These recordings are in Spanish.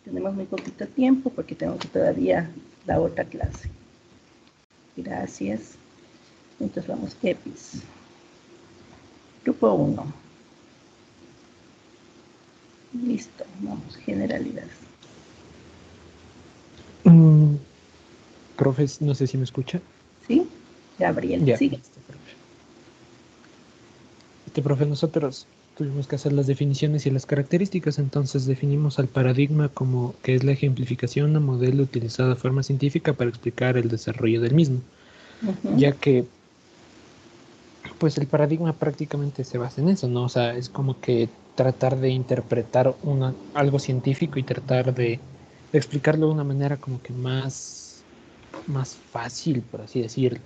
tenemos muy poquito tiempo porque tengo que todavía la otra clase. Gracias. Entonces vamos, EPIs. Grupo 1. Listo, vamos, generalidades. Profe, no sé si me escucha. ¿Sí? Gabriel, Ya, sigue. listo, profe. Profe, nosotros tuvimos que hacer las definiciones y las características, entonces definimos al paradigma como que es la ejemplificación o modelo utilizado de forma científica para explicar el desarrollo del mismo, ya que pues el paradigma prácticamente se basa en eso, ¿no? O sea, es como que tratar de interpretar algo científico y tratar de explicarlo de una manera como que más fácil, por así decirlo.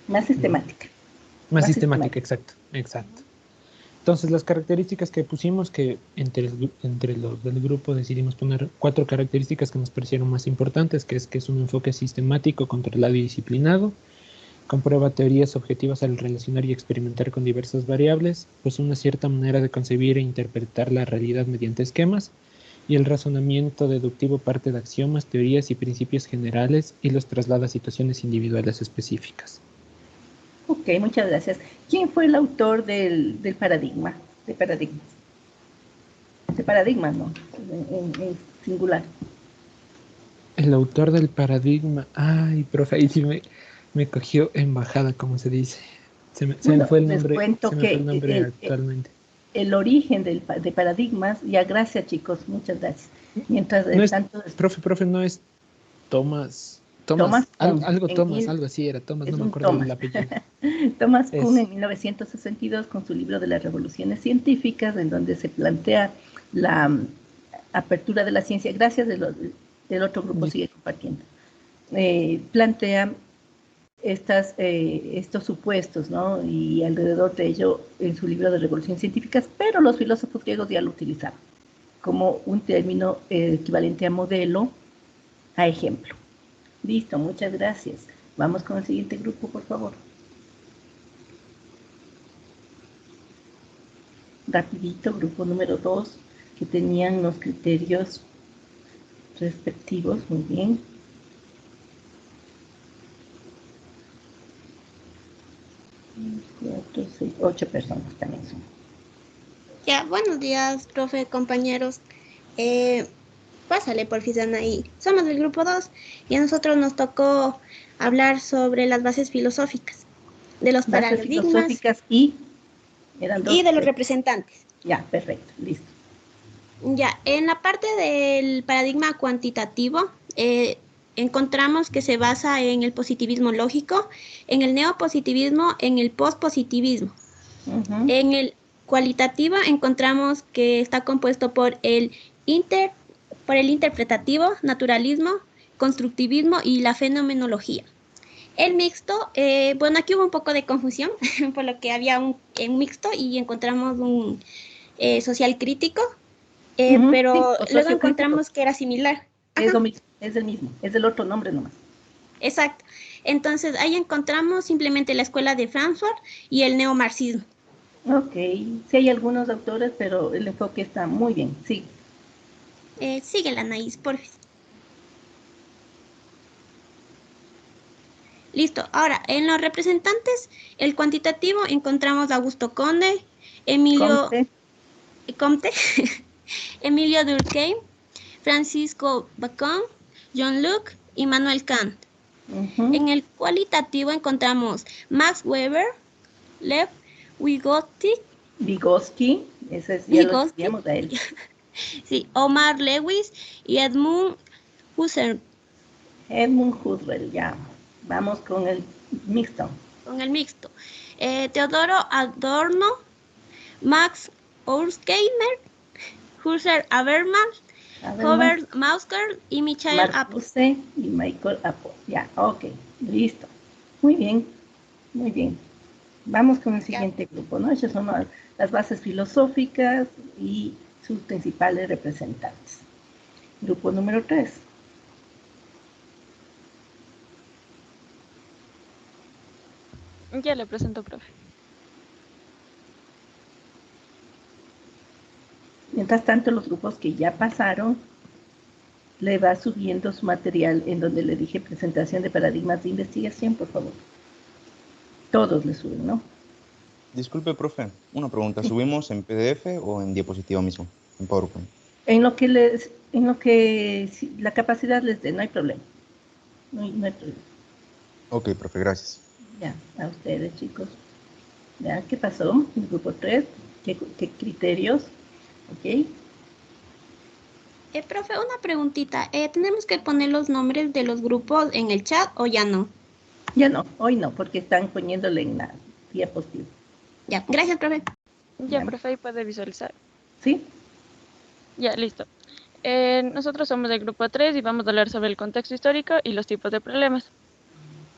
Más sistemática. Más sistemática, exacto, exacto. Entonces, las características que pusimos, que entre los del grupo decidimos poner 4 características que nos parecieron más importantes, que es un enfoque sistemático, controlado y disciplinado, comprueba teorías objetivas al relacionar y experimentar con diversas variables, pues una cierta manera de concebir e interpretar la realidad mediante esquemas, y el razonamiento deductivo parte de axiomas, teorías y principios generales y los traslada a situaciones individuales específicas. Ok, muchas gracias. ¿Quién fue el autor del paradigma? De paradigmas. De paradigmas, ¿no? En singular. El autor del paradigma. Ay, profe, ahí sí me cogió en bajada, como se dice. Se me Bueno, fue el les nombre, cuento se me fue el que nombre actualmente. el origen de paradigmas, ya gracias chicos, muchas gracias. Mientras No es, tanto, profe, no es Thomas, Thomas Kuhn, algo así era, Thomas, es no me un acuerdo Thomas. del apellido. Thomas Kuhn Es, en 1962 con su libro de las revoluciones científicas, en donde se plantea la apertura de la ciencia, gracias del otro grupo sigue compartiendo, plantea estos supuestos, ¿no? Y alrededor de ello en su libro de revoluciones científicas, pero los filósofos griegos ya lo utilizaban como un término equivalente a modelo, a ejemplo. Listo, muchas gracias. Vamos con el siguiente grupo, por favor. Rapidito, grupo número 2, que tenían los criterios respectivos, muy bien. 4, 6, 8 personas también son. Ya, buenos días, profe, compañeros. Pásale, porfis, Anaí. Somos del grupo 2 y a nosotros nos tocó hablar sobre las bases filosóficas de los Bases paradigmas filosóficas y eran dos. y de los representantes. Ya, perfecto, listo. Ya, en la parte del paradigma cuantitativo, encontramos que se basa en el positivismo lógico, en el neopositivismo, en el pospositivismo. En el cualitativo encontramos que está compuesto por el interpretativo, naturalismo, constructivismo y la fenomenología. El mixto, bueno, aquí hubo un poco de confusión, por lo que había un mixto y encontramos un social crítico, pero sí, luego encontramos que era similar. Es lo mismo, es el mismo, es el otro nombre nomás. Exacto. Entonces, ahí encontramos simplemente la escuela de Frankfurt y el neomarxismo. Ok, sí hay algunos autores, pero el enfoque está muy bien, sí. Sigue la Anaís, porfis. Listo. Ahora, en los representantes, el cuantitativo encontramos a Augusto Comte, Emilio Comte, Emilio Durkheim, Francisco Bacon, John Locke y Manuel Kant. En el cualitativo encontramos Max Weber, Lev Vygotsky, ese es, ya lo estudiamos a él. Sí, Omar Lewis y Edmund Husserl. Edmund Husserl, ya. Vamos con el mixto. Con el mixto. Teodoro Adorno, Max Horkheimer, Husserl Habermas, Robert Mausker y Michael Apple. Y Michael Apple, ya, ok, listo. Muy bien, muy bien. Vamos con el siguiente grupo, ¿no? Esas son las bases filosóficas y sus principales representantes. Grupo número 3. Ya le presento, profe. Mientras tanto, los grupos que ya pasaron, le va subiendo su material en donde le dije presentación de paradigmas de investigación, por favor. Todos le suben, ¿no? Disculpe, profe, una pregunta. ¿Subimos en PDF o en diapositiva mismo, en PowerPoint? En lo que la capacidad les dé, no hay problema. No hay problema. Ok, profe, gracias. Ya, a ustedes, chicos. Ya, ¿qué pasó? El grupo 3, ¿qué criterios? Ok. Profe, una preguntita. ¿Tenemos que poner los nombres de los grupos en el chat o ya no? Ya no, hoy no, porque están poniéndole en la diapositiva. Ya, gracias, profe. Ya, profe, ahí puede visualizar. ¿Sí? Ya, listo. Nosotros somos del grupo 3 y vamos a hablar sobre el contexto histórico y los tipos de problemas.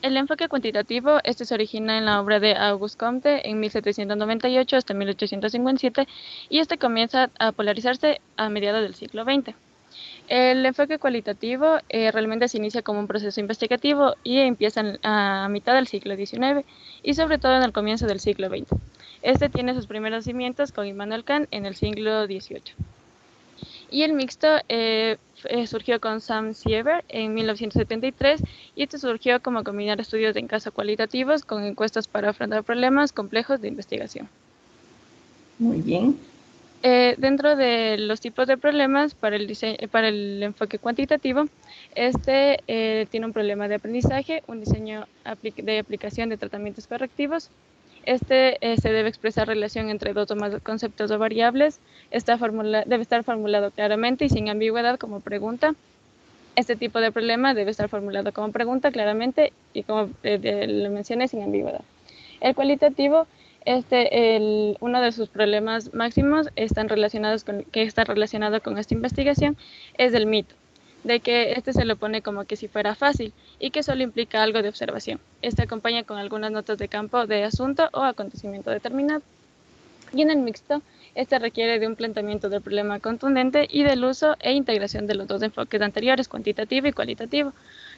El enfoque cuantitativo, se origina en la obra de Auguste Comte en 1798 hasta 1857 y comienza a polarizarse a mediados del siglo XX. El enfoque cualitativo realmente se inicia como un proceso investigativo y empieza a mitad del siglo XIX y sobre todo en el comienzo del siglo XX. Tiene sus primeros cimientos con Immanuel Kant en el siglo XVIII. Y el mixto surgió con Sam Siever en 1973 y surgió como combinar estudios en caso cualitativos con encuestas para afrontar problemas complejos de investigación. Muy bien. Dentro de los tipos de problemas para el enfoque cuantitativo, tiene un problema de aprendizaje, un diseño de aplicación de tratamientos correctivos. Se debe expresar relación entre dos o más conceptos o variables. Debe estar formulado claramente y sin ambigüedad como pregunta. Este tipo de problema debe estar formulado como pregunta claramente y como lo mencioné, sin ambigüedad. El cualitativo, uno de sus problemas máximos que está relacionado con esta investigación es el mito, de que se lo pone como que si fuera fácil y que solo implica algo de observación. Acompaña con algunas notas de campo de asunto o acontecimiento determinado. Y en el mixto, requiere de un planteamiento del problema contundente y del uso e integración de los dos enfoques anteriores, cuantitativo y cualitativo,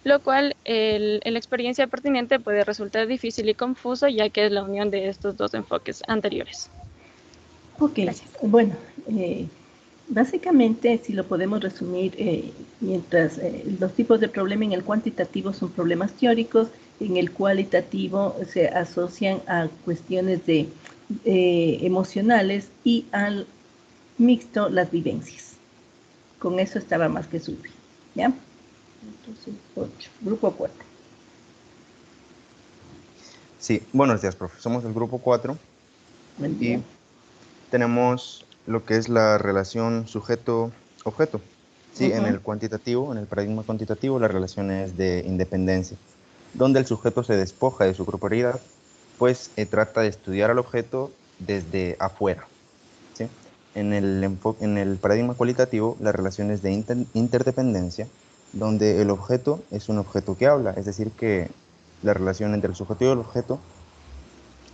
lo cual en la experiencia pertinente puede resultar difícil y confuso, ya que es la unión de estos dos enfoques anteriores. Ok, gracias. Bueno, básicamente, si lo podemos resumir, mientras los tipos de problema en el cuantitativo son problemas teóricos, en el cualitativo se asocian a cuestiones de emocionales y al mixto las vivencias. Con eso estaba más que suyo, ¿ya? Entonces, 8, grupo 4. Sí, buenos días, profe. Somos del grupo 4 y tenemos lo que es la relación sujeto-objeto. Sí, en el cuantitativo, en el paradigma cuantitativo, la relación es de independencia, donde el sujeto se despoja de su corporeidad, pues trata de estudiar al objeto desde afuera. ¿Sí? En el paradigma cualitativo, la relación es de interdependencia, donde el objeto es un objeto que habla, es decir, que la relación entre el sujeto y el objeto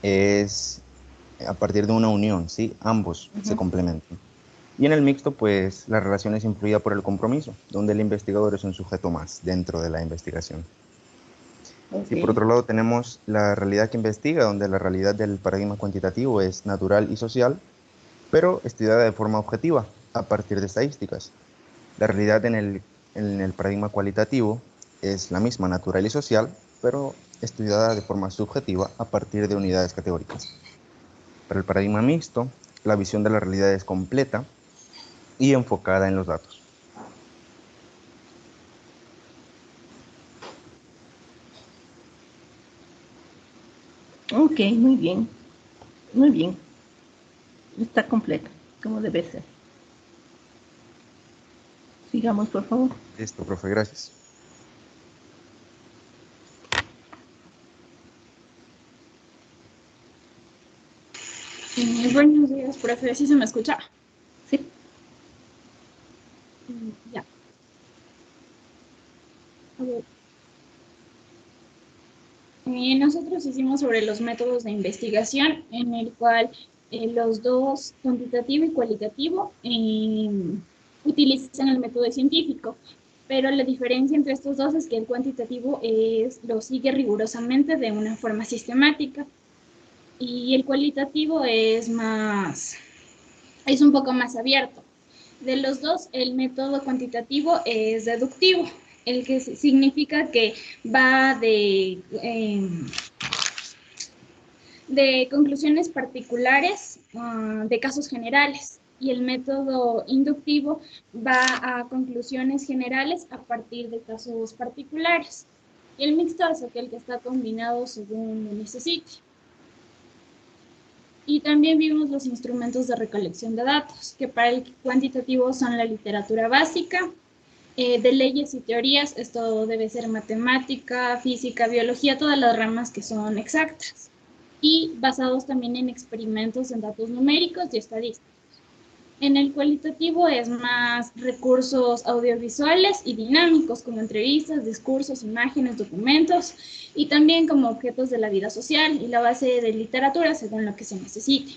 es a partir de una unión, ¿sí? Ambos se complementan. Y en el mixto, pues, la relación es influida por el compromiso, donde el investigador es un sujeto más dentro de la investigación. Okay. Y por otro lado tenemos la realidad que investiga, donde la realidad del paradigma cuantitativo es natural y social, pero estudiada de forma objetiva, a partir de estadísticas. La realidad en el paradigma cualitativo es la misma, natural y social, pero estudiada de forma subjetiva, a partir de unidades categóricas. Para el paradigma mixto, la visión de la realidad es completa y enfocada en los datos. Ok, muy bien. Muy bien. Está completo, como debe ser. Sigamos, por favor. Listo, profe, gracias. Buenos días, profe. ¿Sí se me escucha? Sí. Ya. A ver. Nosotros hicimos sobre los métodos de investigación, en el cual los dos, cuantitativo y cualitativo, utilizan el método científico. Pero la diferencia entre estos dos es que el cuantitativo lo sigue rigurosamente de una forma sistemática. Y el cualitativo es un poco más abierto. De los dos, el método cuantitativo es deductivo, el que significa que va de conclusiones particulares de casos generales, y el método inductivo va a conclusiones generales a partir de casos particulares. Y el mixto es aquel que está combinado según lo necesite. Y también vimos los instrumentos de recolección de datos, que para el cuantitativo son la literatura básica, de leyes y teorías. Esto debe ser matemática, física, biología, todas las ramas que son exactas, y basados también en experimentos en datos numéricos y estadísticos. En el cualitativo es más recursos audiovisuales y dinámicos, como entrevistas, discursos, imágenes, documentos, y también como objetos de la vida social y la base de literatura según lo que se necesite.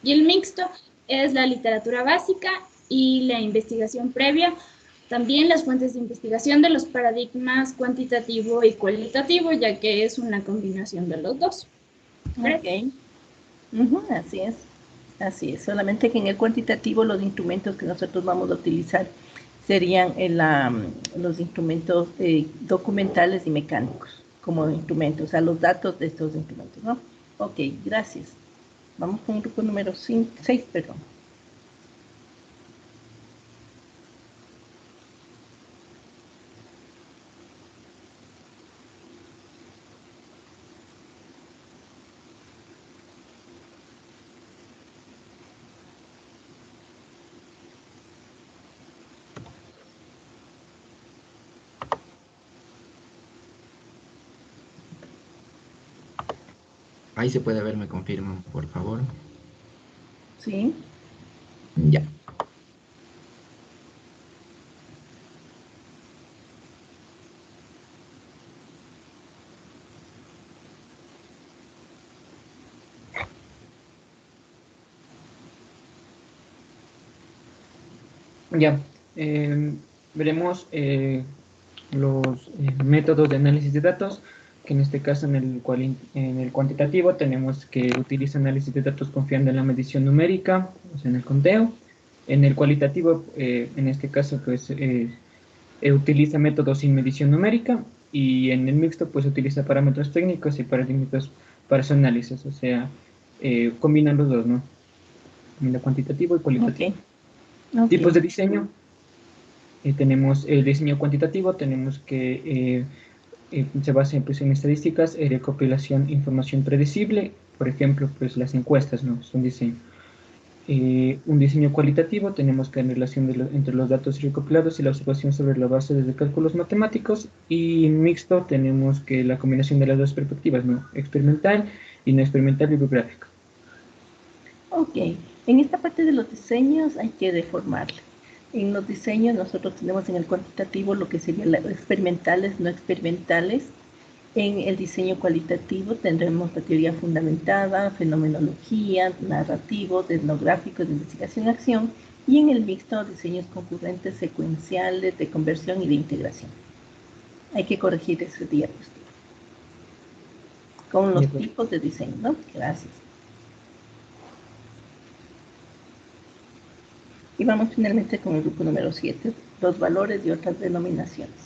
Y el mixto es la literatura básica y la investigación previa, también las fuentes de investigación de los paradigmas cuantitativo y cualitativo, ya que es una combinación de los dos. Ok. Así es. Así es, solamente que en el cuantitativo los instrumentos que nosotros vamos a utilizar serían los instrumentos documentales y mecánicos como instrumentos, o sea, los datos de estos instrumentos, ¿no? Ok, gracias. Vamos con el grupo número 6, perdón. Ahí se puede ver, me confirman, por favor. Sí. Ya. Ya, veremos los métodos de análisis de datos, que en este caso en el cuantitativo tenemos que utilizar análisis de datos confiando en la medición numérica, o sea, en el conteo. En el cualitativo, en este caso, pues utiliza métodos sin medición numérica, y en el mixto, pues utiliza parámetros técnicos y parámetros para su análisis, o sea, combina los dos, ¿no? Combina cuantitativo y cualitativo. Okay. Tipos de diseño. Tenemos el diseño cuantitativo, tenemos que se basa pues, en estadísticas, recopilación, información predecible, por ejemplo, pues las encuestas, ¿no? Es un diseño. Un diseño cualitativo, tenemos que en relación entre los datos recopilados y la observación sobre la base de cálculos matemáticos, y mixto tenemos que la combinación de las dos perspectivas, ¿no? Experimental y no experimental y bibliográfico. Ok, en esta parte de los diseños hay que deformarle. En los diseños nosotros tenemos en el cuantitativo lo que serían experimentales, no experimentales. En el diseño cualitativo tendremos la teoría fundamentada, fenomenología, narrativos, etnográficos, de investigación-acción, y en el mixto diseños concurrentes, secuenciales, de conversión y de integración. Hay que corregir ese diapositiva con los tipos de diseño, ¿no? Gracias. Y vamos finalmente con el grupo número 7, los valores y otras denominaciones.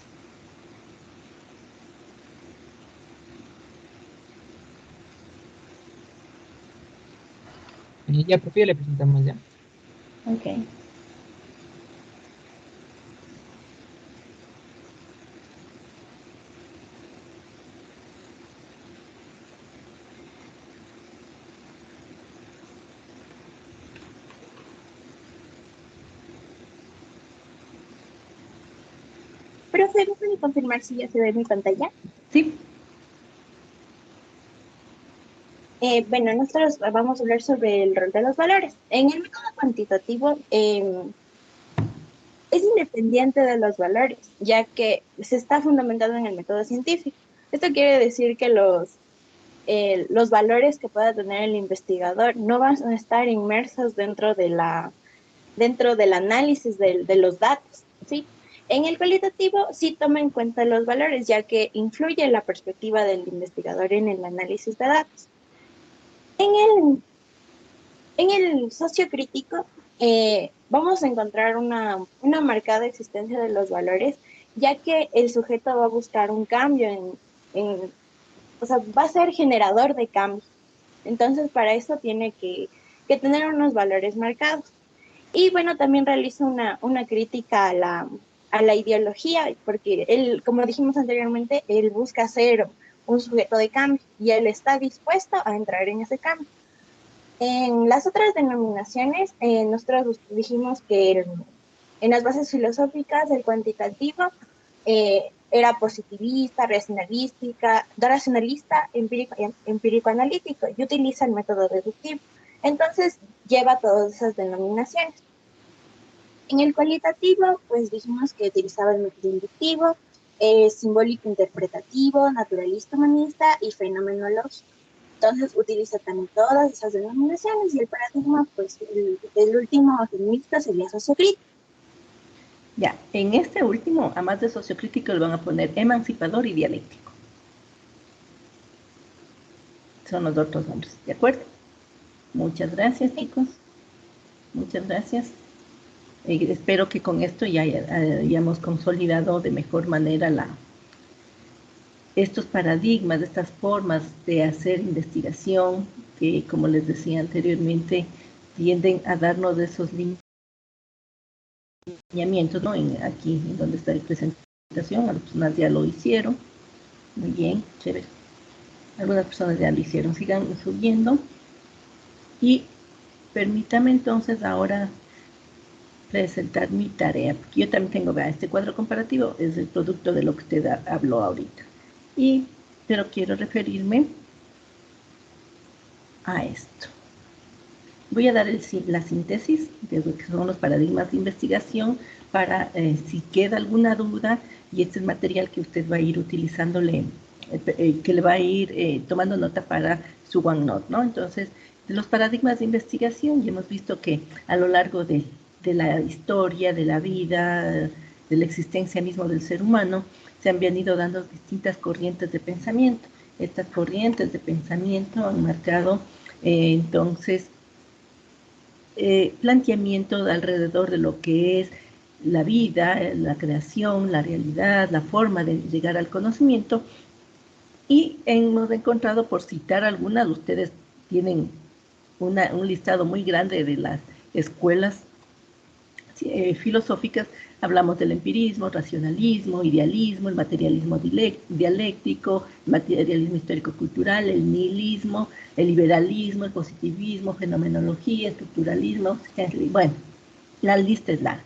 Ya, profe, le presentamos ya. Ok. Profe, ¿me puede confirmar si ya se ve mi pantalla? Sí. Bueno, nosotros vamos a hablar sobre el rol de los valores. En el método cuantitativo es independiente de los valores, ya que se está fundamentado en el método científico. Esto quiere decir que los valores que pueda tener el investigador no van a estar inmersos dentro del análisis de los datos, ¿sí? En el cualitativo sí toma en cuenta los valores, ya que influye la perspectiva del investigador en el análisis de datos. En el sociocrítico vamos a encontrar una marcada existencia de los valores, ya que el sujeto va a buscar un cambio o sea, va a ser generador de cambio. Entonces, para eso tiene que tener unos valores marcados. Y bueno, también realiza una crítica a la ideología, porque él, como dijimos anteriormente, él busca ser un sujeto de cambio y él está dispuesto a entrar en ese cambio. En las otras denominaciones, nosotros dijimos que en las bases filosóficas el cuantitativo era positivista, racionalista, empírico-analítico y utiliza el método deductivo. Entonces, lleva todas esas denominaciones. En el cualitativo, pues dijimos que utilizaba el método inductivo, simbólico interpretativo, naturalista humanista y fenomenológico. Entonces utiliza también todas esas denominaciones y el paradigma, pues el último mixto sería sociocrítico. Ya, en este último, a más de sociocrítico, le van a poner emancipador y dialéctico. Son los otros nombres, ¿de acuerdo? Muchas gracias, chicos. Muchas gracias. Espero que con esto ya hayamos consolidado de mejor manera estos paradigmas, estas formas de hacer investigación que, como les decía anteriormente, tienden a darnos esos lineamientos, ¿no? Aquí, en donde está la presentación, algunas personas ya lo hicieron. Muy bien, chévere. Algunas personas ya lo hicieron. Sigan subiendo. Y permítame entonces ahora presentar mi tarea, porque yo también tengo, este cuadro comparativo es el producto de lo que usted habló ahorita. Pero quiero referirme a esto. Voy a dar la síntesis de lo que son los paradigmas de investigación para si queda alguna duda, y este es material que usted va a ir utilizándole, que le va a ir tomando nota para su OneNote, ¿no? Entonces, de los paradigmas de investigación, ya hemos visto que a lo largo de la historia, de la vida, de la existencia misma del ser humano, se han venido dando distintas corrientes de pensamiento. Estas corrientes de pensamiento han marcado, entonces, planteamiento alrededor de lo que es la vida, la creación, la realidad, la forma de llegar al conocimiento. Y hemos encontrado, por citar algunas, ustedes tienen un listado muy grande de las escuelas filosóficas. Hablamos del empirismo, racionalismo, idealismo, el materialismo dialéctico, el materialismo histórico-cultural, el nihilismo, el liberalismo, el positivismo, fenomenología, estructuralismo. Bueno, la lista es larga.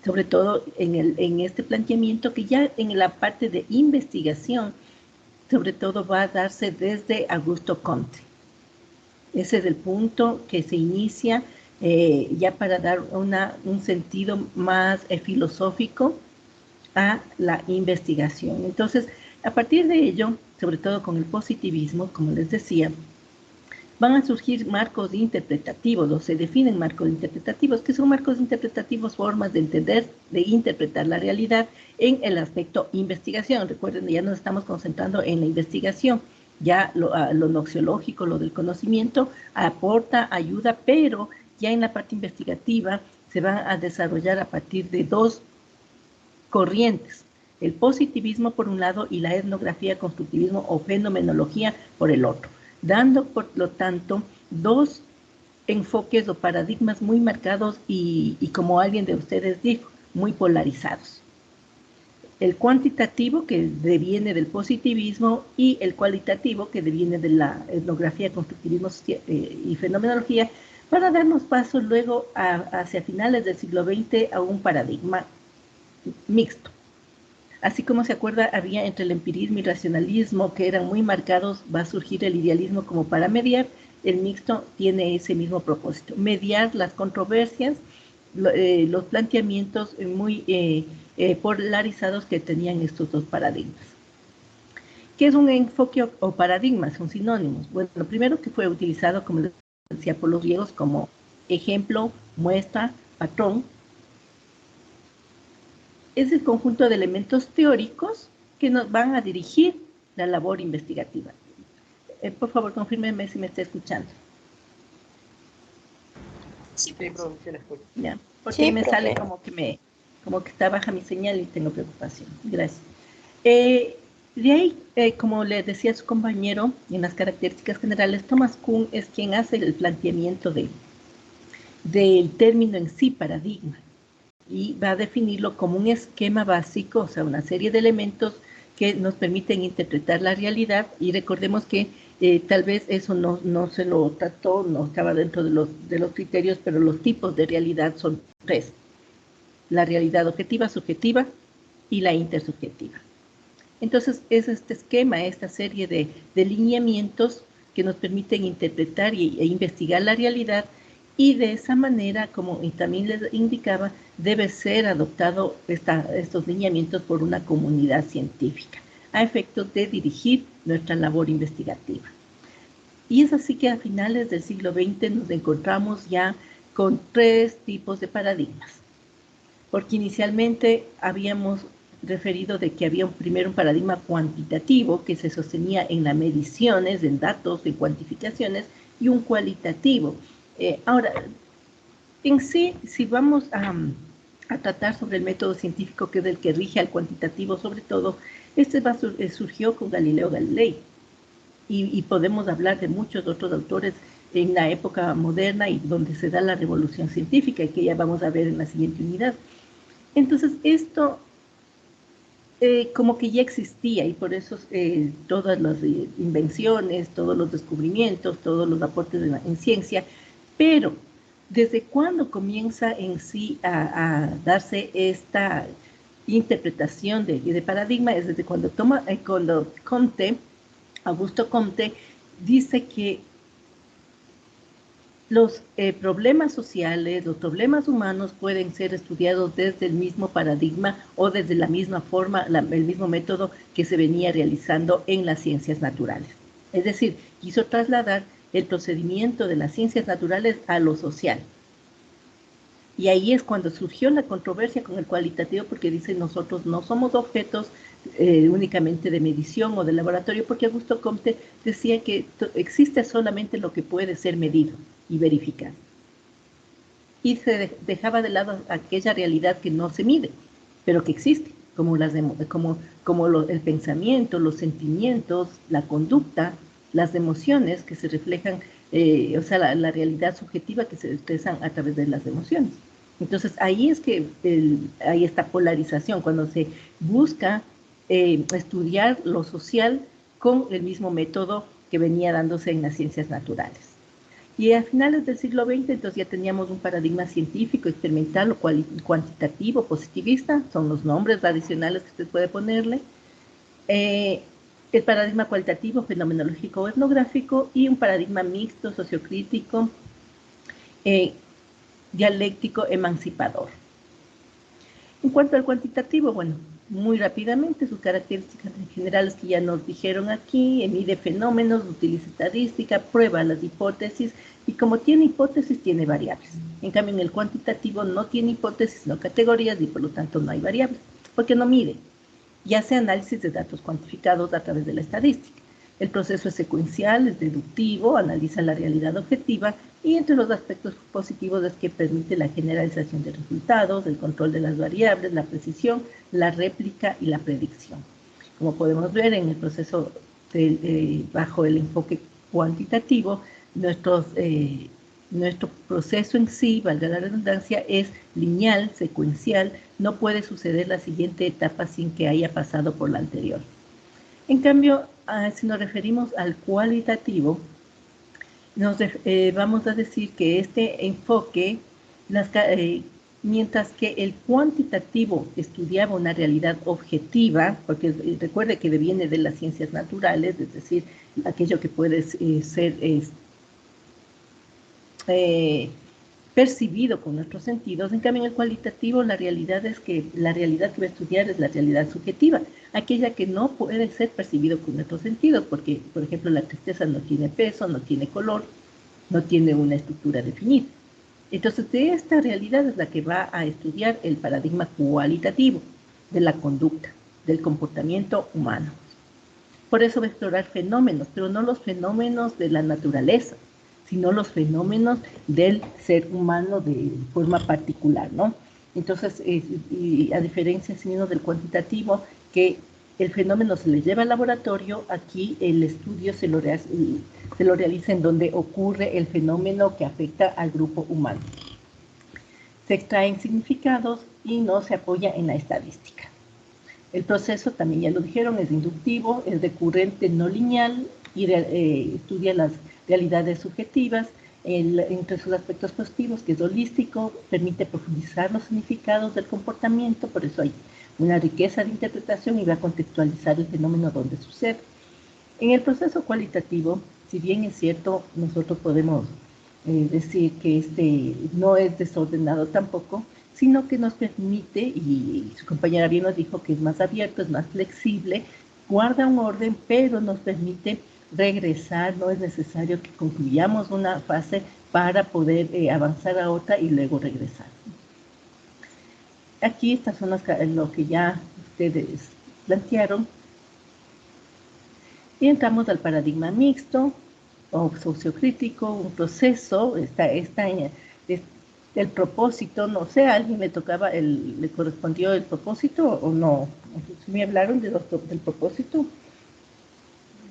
Sobre todo en este planteamiento que ya en la parte de investigación, sobre todo va a darse desde Augusto Comte. Ese es el punto que se inicia ya para dar un sentido más filosófico a la investigación. Entonces, a partir de ello, sobre todo con el positivismo, como les decía, van a surgir marcos interpretativos, o se definen marcos interpretativos. ¿Qué son marcos interpretativos? Formas de entender, de interpretar la realidad en el aspecto investigación. Recuerden, ya nos estamos concentrando en la investigación. Ya lo noxiológico, lo del conocimiento, aporta, ayuda, pero ya en la parte investigativa se van a desarrollar a partir de dos corrientes. El positivismo por un lado y la etnografía, constructivismo o fenomenología por el otro, dando por lo tanto dos enfoques o paradigmas muy marcados y como alguien de ustedes dijo, muy polarizados. El cuantitativo, que deviene del positivismo, y el cualitativo, que deviene de la etnografía, constructivismo y fenomenología, para darnos paso luego hacia finales del siglo XX a un paradigma mixto. Así como se acuerda, había entre el empirismo y racionalismo que eran muy marcados, va a surgir el idealismo como para mediar. El mixto tiene ese mismo propósito, mediar las controversias, los planteamientos muy polarizados que tenían estos dos paradigmas. ¿Qué es un enfoque o paradigma? Son sinónimos. Bueno, lo primero que fue utilizado, como les decía, por los griegos como ejemplo, muestra, patrón, es el conjunto de elementos teóricos que nos van a dirigir la labor investigativa. Por favor, confírmeme si me está escuchando. Sí, Ya, porque sí, me profe. sale como que está baja mi señal y tengo preocupación. Gracias. De ahí, como le decía su compañero, en las características generales, Thomas Kuhn es quien hace el planteamiento del término en sí, paradigma, y va a definirlo como un esquema básico, o sea, una serie de elementos que nos permiten interpretar la realidad, y recordemos que tal vez eso no se lo trató, no estaba dentro de los criterios, pero los tipos de realidad son 3. La realidad objetiva, subjetiva y la intersubjetiva. Entonces, es este esquema, esta serie de lineamientos que nos permiten interpretar e investigar la realidad, y de esa manera, como también les indicaba, debe ser adoptado estos lineamientos por una comunidad científica, a efectos de dirigir nuestra labor investigativa. Y es así que a finales del siglo XX nos encontramos ya con 3 tipos de paradigmas, porque inicialmente habíamos referido de que había primero un paradigma cuantitativo que se sostenía en las mediciones, en datos, en cuantificaciones, y un cualitativo. Ahora, en sí, si vamos a tratar sobre el método científico, que es el que rige al cuantitativo sobre todo, surgió con Galileo Galilei, y podemos hablar de muchos otros autores en la época moderna y donde se da la revolución científica, y que ya vamos a ver en la siguiente unidad. Entonces, esto como que ya existía, y por eso todas las invenciones, todos los descubrimientos, todos los aportes en ciencia, pero ¿desde cuándo comienza en sí a darse esta interpretación de paradigma? Es desde cuando Augusto Comte dice que los problemas sociales, los problemas humanos pueden ser estudiados desde el mismo paradigma o desde la misma forma, el mismo método que se venía realizando en las ciencias naturales. Es decir, quiso trasladar el procedimiento de las ciencias naturales a lo social. Y ahí es cuando surgió la controversia con el cualitativo, porque dice, nosotros no somos objetos únicamente de medición o de laboratorio, porque Augusto Comte decía que existe solamente lo que puede ser medido y verificar. Y se dejaba de lado aquella realidad que no se mide, pero que existe, como el pensamiento, los sentimientos, la conducta, las emociones que se reflejan, o sea, la realidad subjetiva que se expresan a través de las emociones. Entonces, ahí es que hay esta polarización, cuando se busca estudiar lo social con el mismo método que venía dándose en las ciencias naturales. Y a finales del siglo XX, entonces ya teníamos un paradigma científico, experimental, o cuantitativo, positivista, son los nombres adicionales que usted puede ponerle. El paradigma cualitativo, fenomenológico o etnográfico, y un paradigma mixto, sociocrítico, dialéctico, emancipador. En cuanto al cuantitativo, bueno, muy rápidamente, sus características generales que ya nos dijeron aquí: mide fenómenos, utiliza estadística, prueba las hipótesis, y como tiene hipótesis, tiene variables. En cambio, en el cuantitativo no tiene hipótesis, no categorías, y por lo tanto no hay variables, porque no mide, y hace análisis de datos cuantificados a través de la estadística. El proceso es secuencial, es deductivo, analiza la realidad objetiva, y entre los aspectos positivos es que permite la generalización de resultados, el control de las variables, la precisión, la réplica y la predicción. Como podemos ver en el proceso bajo el enfoque cuantitativo, nuestro proceso en sí, valga la redundancia, es lineal, secuencial, no puede suceder la siguiente etapa sin que haya pasado por la anterior. En cambio, si nos referimos al cualitativo, vamos a decir que este enfoque, mientras que el cuantitativo estudiaba una realidad objetiva, porque recuerde que viene de las ciencias naturales, es decir, aquello que puede ser percibido con nuestros sentidos. En cambio, en el cualitativo, la realidad que va a estudiar es la realidad subjetiva, aquella que no puede ser percibido con nuestros sentidos, porque, por ejemplo, la tristeza no tiene peso, no tiene color, no tiene una estructura definida. Entonces, de esta realidad es la que va a estudiar el paradigma cualitativo de la conducta, del comportamiento humano. Por eso va a explorar fenómenos, pero no los fenómenos de la naturaleza, sino los fenómenos del ser humano de forma particular, ¿no? Entonces, y a diferencia sino del cuantitativo, que el fenómeno se le lleva al laboratorio, aquí el estudio se lo realiza en donde ocurre el fenómeno que afecta al grupo humano. Se extraen significados y no se apoya en la estadística. El proceso, también ya lo dijeron, es inductivo, es recurrente, no lineal, y estudia las realidades subjetivas, entre sus aspectos positivos, que es holístico, permite profundizar los significados del comportamiento, por eso hay una riqueza de interpretación y va a contextualizar el fenómeno donde sucede. En el proceso cualitativo, si bien es cierto, nosotros podemos decir que no es desordenado tampoco, sino que nos permite, y su compañera bien nos dijo que es más abierto, es más flexible, guarda un orden, pero nos permite regresar, no es necesario que concluyamos una fase para poder avanzar a otra y luego regresar. Aquí estas son lo que ya ustedes plantearon. Y entramos al paradigma mixto o sociocrítico, un proceso, el propósito, no sé, ¿a alguien le correspondió el propósito o no? Si me hablaron del propósito,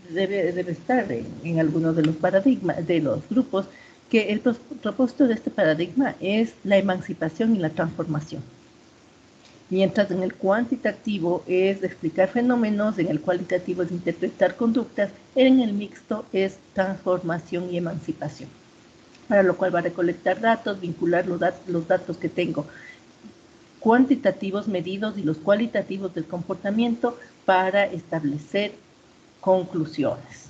debe estar en alguno de los paradigmas, de los grupos, que el propósito de este paradigma es la emancipación y la transformación. Mientras en el cuantitativo es explicar fenómenos, en el cualitativo es interpretar conductas, en el mixto es transformación y emancipación. Para lo cual va a recolectar datos, vincular los datos que tengo cuantitativos medidos y los cualitativos del comportamiento para establecer conclusiones.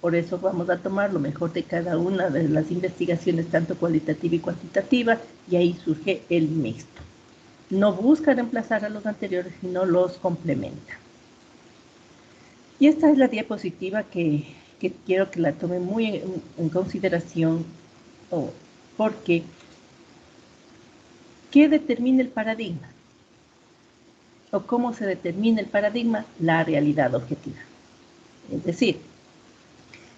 Por eso vamos a tomar lo mejor de cada una de las investigaciones, tanto cualitativa y cuantitativa, y ahí surge el mixto. No busca reemplazar a los anteriores, sino los complementa. Y esta es la diapositiva que quiero que la tomen muy en consideración, porque ¿qué determina el paradigma? ¿O cómo se determina el paradigma? La realidad objetiva. Es decir,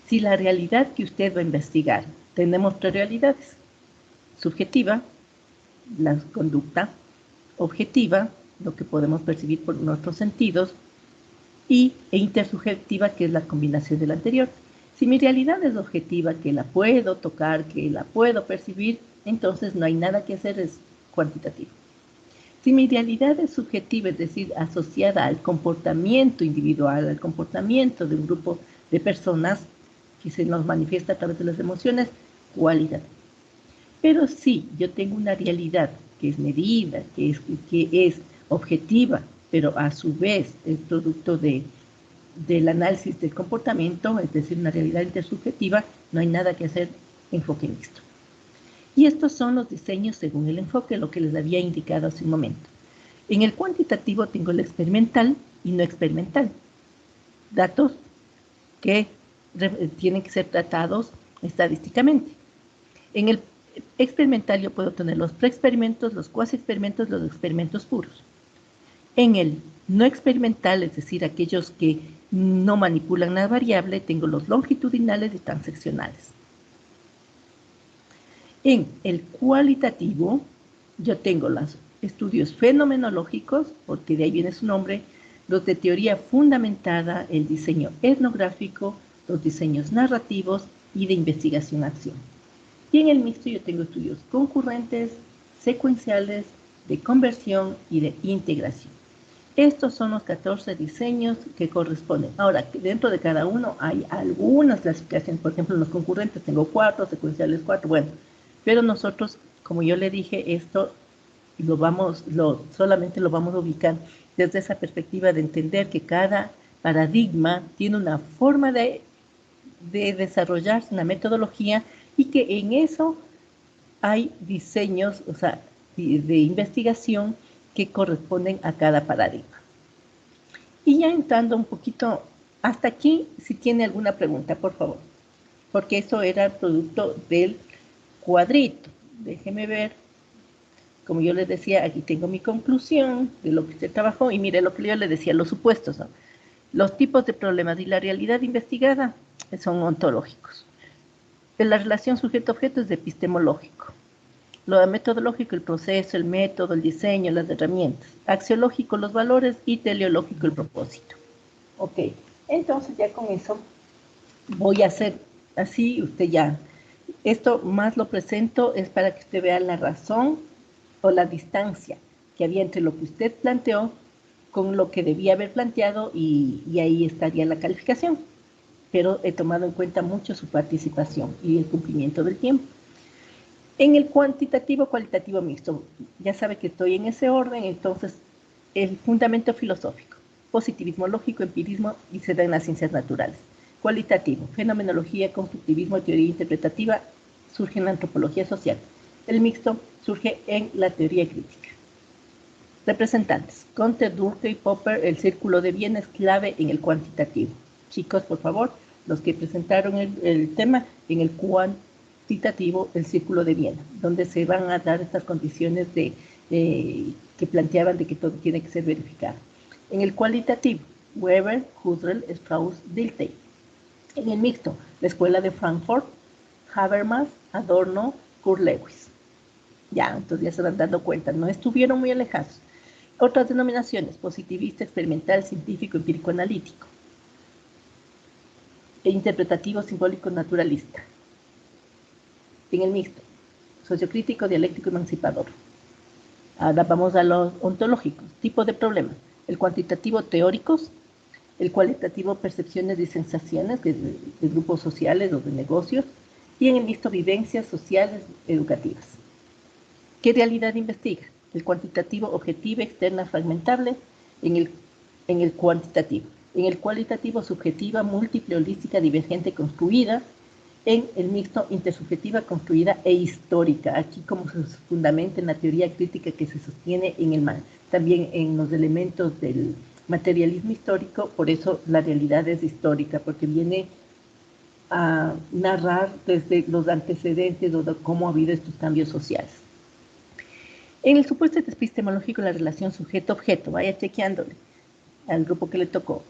si la realidad que usted va a investigar, tenemos tres realidades: subjetiva, la conducta; objetiva, lo que podemos percibir por nuestros sentidos; e intersubjetiva, que es la combinación de la anterior. Si mi realidad es objetiva, que la puedo tocar, que la puedo percibir, entonces no hay nada que hacer, es cuantitativo. Si mi realidad es subjetiva, es decir, asociada al comportamiento individual, al comportamiento de un grupo de personas que se nos manifiesta a través de las emociones, cualitativo. Pero si yo tengo una realidad que es medida, que es objetiva, pero a su vez es producto del análisis del comportamiento, es decir, una realidad intersubjetiva, no hay nada que hacer, enfoque mixto. Y estos son los diseños según el enfoque, lo que les había indicado hace un momento. En el cuantitativo tengo el experimental y no experimental. Datos que tienen que ser tratados estadísticamente. En el experimental yo puedo tener los preexperimentos, los cuasi-experimentos, los experimentos puros. En el no experimental, es decir, aquellos que no manipulan la variable, tengo los longitudinales y transeccionales. En el cualitativo, yo tengo los estudios fenomenológicos, porque de ahí viene su nombre, los de teoría fundamentada, el diseño etnográfico, los diseños narrativos y de investigación-acción. Y en el mixto yo tengo estudios concurrentes, secuenciales, de conversión y de integración. Estos son los 14 diseños que corresponden. Ahora, dentro de cada uno hay algunas clasificaciones. Por ejemplo, en los concurrentes tengo 4, secuenciales 4, bueno. Pero nosotros, como yo le dije, esto solamente lo vamos a ubicar desde esa perspectiva de entender que cada paradigma tiene una forma de desarrollarse, una metodología, y que en eso hay diseños, o sea, de investigación que corresponden a cada paradigma. Y ya entrando un poquito hasta aquí, si tiene alguna pregunta, por favor, porque eso era producto del cuadrito. Déjeme ver. Como yo les decía, aquí tengo mi conclusión de lo que se trabajó, y mire lo que yo les decía, los supuestos, ¿no? Los tipos de problemas y la realidad investigada son ontológicos. la relación sujeto-objeto es de epistemológico. Lo metodológico, el proceso, el método, el diseño, las herramientas. Axiológico, los valores, y teleológico, el propósito. Ok, entonces ya con eso voy a hacer así, usted ya. Esto más lo presento es para que usted vea la razón o la distancia que había entre lo que usted planteó con lo que debía haber planteado y ahí estaría la calificación. Pero he tomado en cuenta mucho su participación y el cumplimiento del tiempo. En el cuantitativo-cualitativo mixto, ya sabe que estoy en ese orden, entonces el fundamento filosófico, positivismo lógico, empirismo y se da en las ciencias naturales. Cualitativo, fenomenología, constructivismo, teoría interpretativa, surge en la antropología social. El mixto surge en la teoría crítica. Representantes, Comte, Durkheim, Popper, el círculo de Viena es clave en el cuantitativo. Chicos, por favor, los que presentaron el tema en el cuantitativo, el círculo de Viena, donde se van a dar estas condiciones que planteaban de que todo tiene que ser verificado. En el cualitativo, Weber, Husserl, Strauss, Dilthey. En el mixto, la Escuela de Frankfurt, Habermas, Adorno, Kurt Lewis. Ya, entonces ya se van dando cuenta, no estuvieron muy alejados. Otras denominaciones, positivista, experimental, científico, empírico, analítico. E interpretativo, simbólico, naturalista. En el mixto, sociocrítico, dialéctico, emancipador. Ahora vamos a los ontológicos, tipo de problemas. El cuantitativo, teóricos. El cualitativo, percepciones y sensaciones de grupos sociales o de negocios. Y en el mixto, vivencias sociales, educativas. ¿Qué realidad investiga? El cuantitativo, objetiva, externa, fragmentable, en el cuantitativo. En el cualitativo, subjetiva, múltiple, holística, divergente, construida. En el mixto, intersubjetiva, construida e histórica. Aquí como se fundamenta en la teoría crítica que se sostiene en el también en los elementos del materialismo histórico, por eso la realidad es histórica, porque viene a narrar desde los antecedentes de cómo ha habido estos cambios sociales. En el supuesto epistemológico, la relación sujeto-objeto, vaya chequeándole al grupo que le tocó.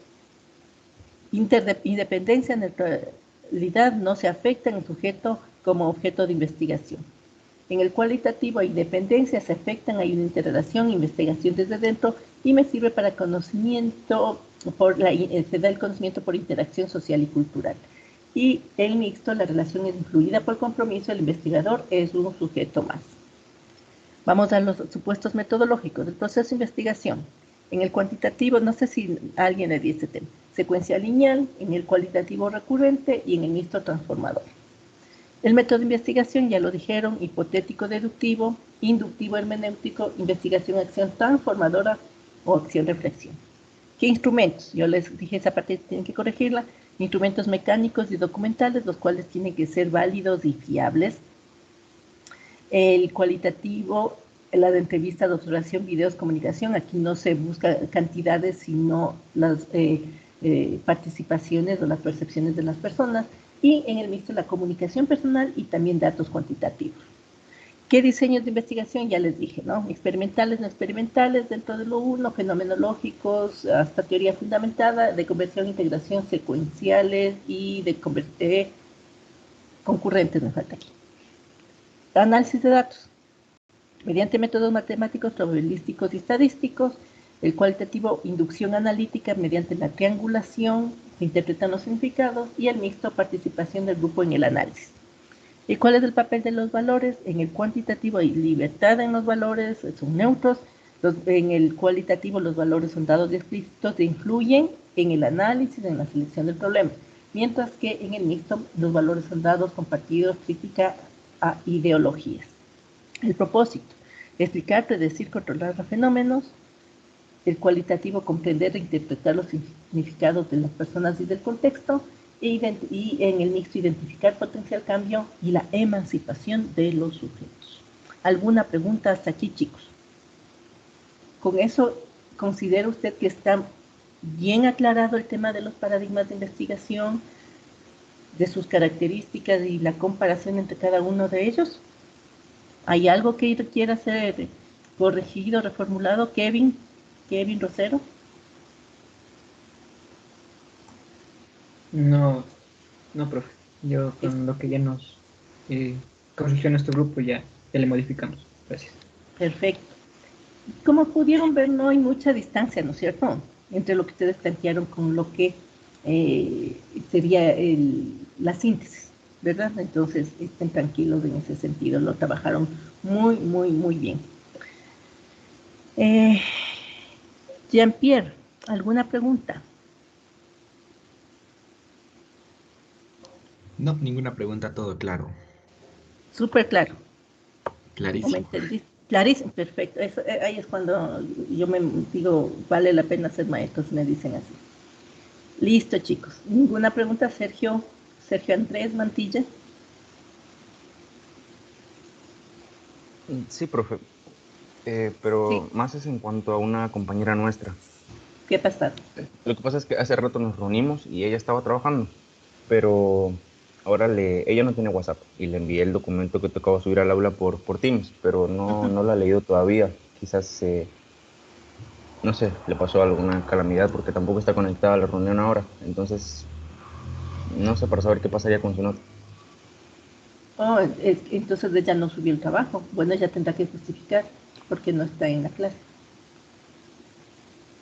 Independencia, neutralidad no se afecta en el sujeto como objeto de investigación. En el cualitativo, independencia se afectan, hay una interrelación, investigación desde dentro y me sirve para conocimiento, se da el conocimiento por interacción social y cultural. Y el mixto, la relación es influida por compromiso, el investigador es un sujeto más. Vamos a los supuestos metodológicos del proceso de investigación. En el cuantitativo, no sé si alguien le dio este tema, secuencia lineal, en el cualitativo recurrente y en el mixto transformador. El método de investigación, ya lo dijeron, hipotético deductivo, inductivo hermenéutico, investigación acción transformadora o acción reflexión. ¿Qué instrumentos? Yo les dije esa parte, tienen que corregirla. Instrumentos mecánicos y documentales, los cuales tienen que ser válidos y fiables. El cualitativo, la de entrevista, de observación, videos, comunicación, aquí no se busca cantidades, sino las participaciones o las percepciones de las personas. Y en el mixto, la comunicación personal y también datos cuantitativos. ¿Qué diseños de investigación? Ya les dije, ¿no? Experimentales, no experimentales, dentro de lo uno, fenomenológicos, hasta teoría fundamentada, de conversión, integración, secuenciales y de concurrentes, me falta aquí. Análisis de datos, mediante métodos matemáticos, probabilísticos y estadísticos. El cualitativo, inducción analítica mediante la triangulación, se interpretan los significados, y el mixto, participación del grupo en el análisis. ¿Y cuál es el papel de los valores? En el cuantitativo hay libertad en los valores, son neutros. En el cualitativo los valores son dados y explícitos e influyen en el análisis, en la selección del problema. Mientras que en el mixto los valores son dados, compartidos, crítica a ideologías. El propósito, explicar, predecir, controlar los fenómenos. El cualitativo, comprender e interpretar los significados de las personas y del contexto. Y en el mixto, identificar potencial cambio y la emancipación de los sujetos. ¿Alguna pregunta hasta aquí, chicos? Con eso, ¿considera usted que está bien aclarado el tema de los paradigmas de investigación, de sus características y la comparación entre cada uno de ellos? ¿Hay algo que quiera ser corregido, reformulado? Kevin Rosero. No, profe. Yo con lo que ya nos corrigió nuestro grupo y ya le modificamos. Gracias. Perfecto. Como pudieron ver, no hay mucha distancia, ¿no es cierto?, entre lo que ustedes plantearon con lo que sería la síntesis, ¿verdad? Entonces, estén tranquilos en ese sentido, lo trabajaron muy, muy, muy bien. Jean-Pierre, ¿alguna pregunta? No, ninguna pregunta, todo claro. Súper claro. Clarísimo. ¿O me entendiste? Clarísimo, perfecto. Eso, ahí es cuando yo me digo, vale la pena ser maestros, me dicen así. Listo, chicos. ¿Ninguna pregunta, Sergio Andrés Mantilla? Sí, profe. Pero Sí. más es en cuanto a una compañera nuestra. ¿Qué pasa? Lo que pasa es que hace rato nos reunimos y ella estaba trabajando, pero ahora ella no tiene WhatsApp y le envié el documento que tocaba subir al aula por Teams, pero no lo ha leído todavía. Quizás, no sé, le pasó alguna calamidad porque tampoco está conectada a la reunión ahora. Entonces, no sé, para saber qué pasaría con su nota. Oh, entonces ella no subió el trabajo. Bueno, ella tendrá que justificar porque no está en la clase.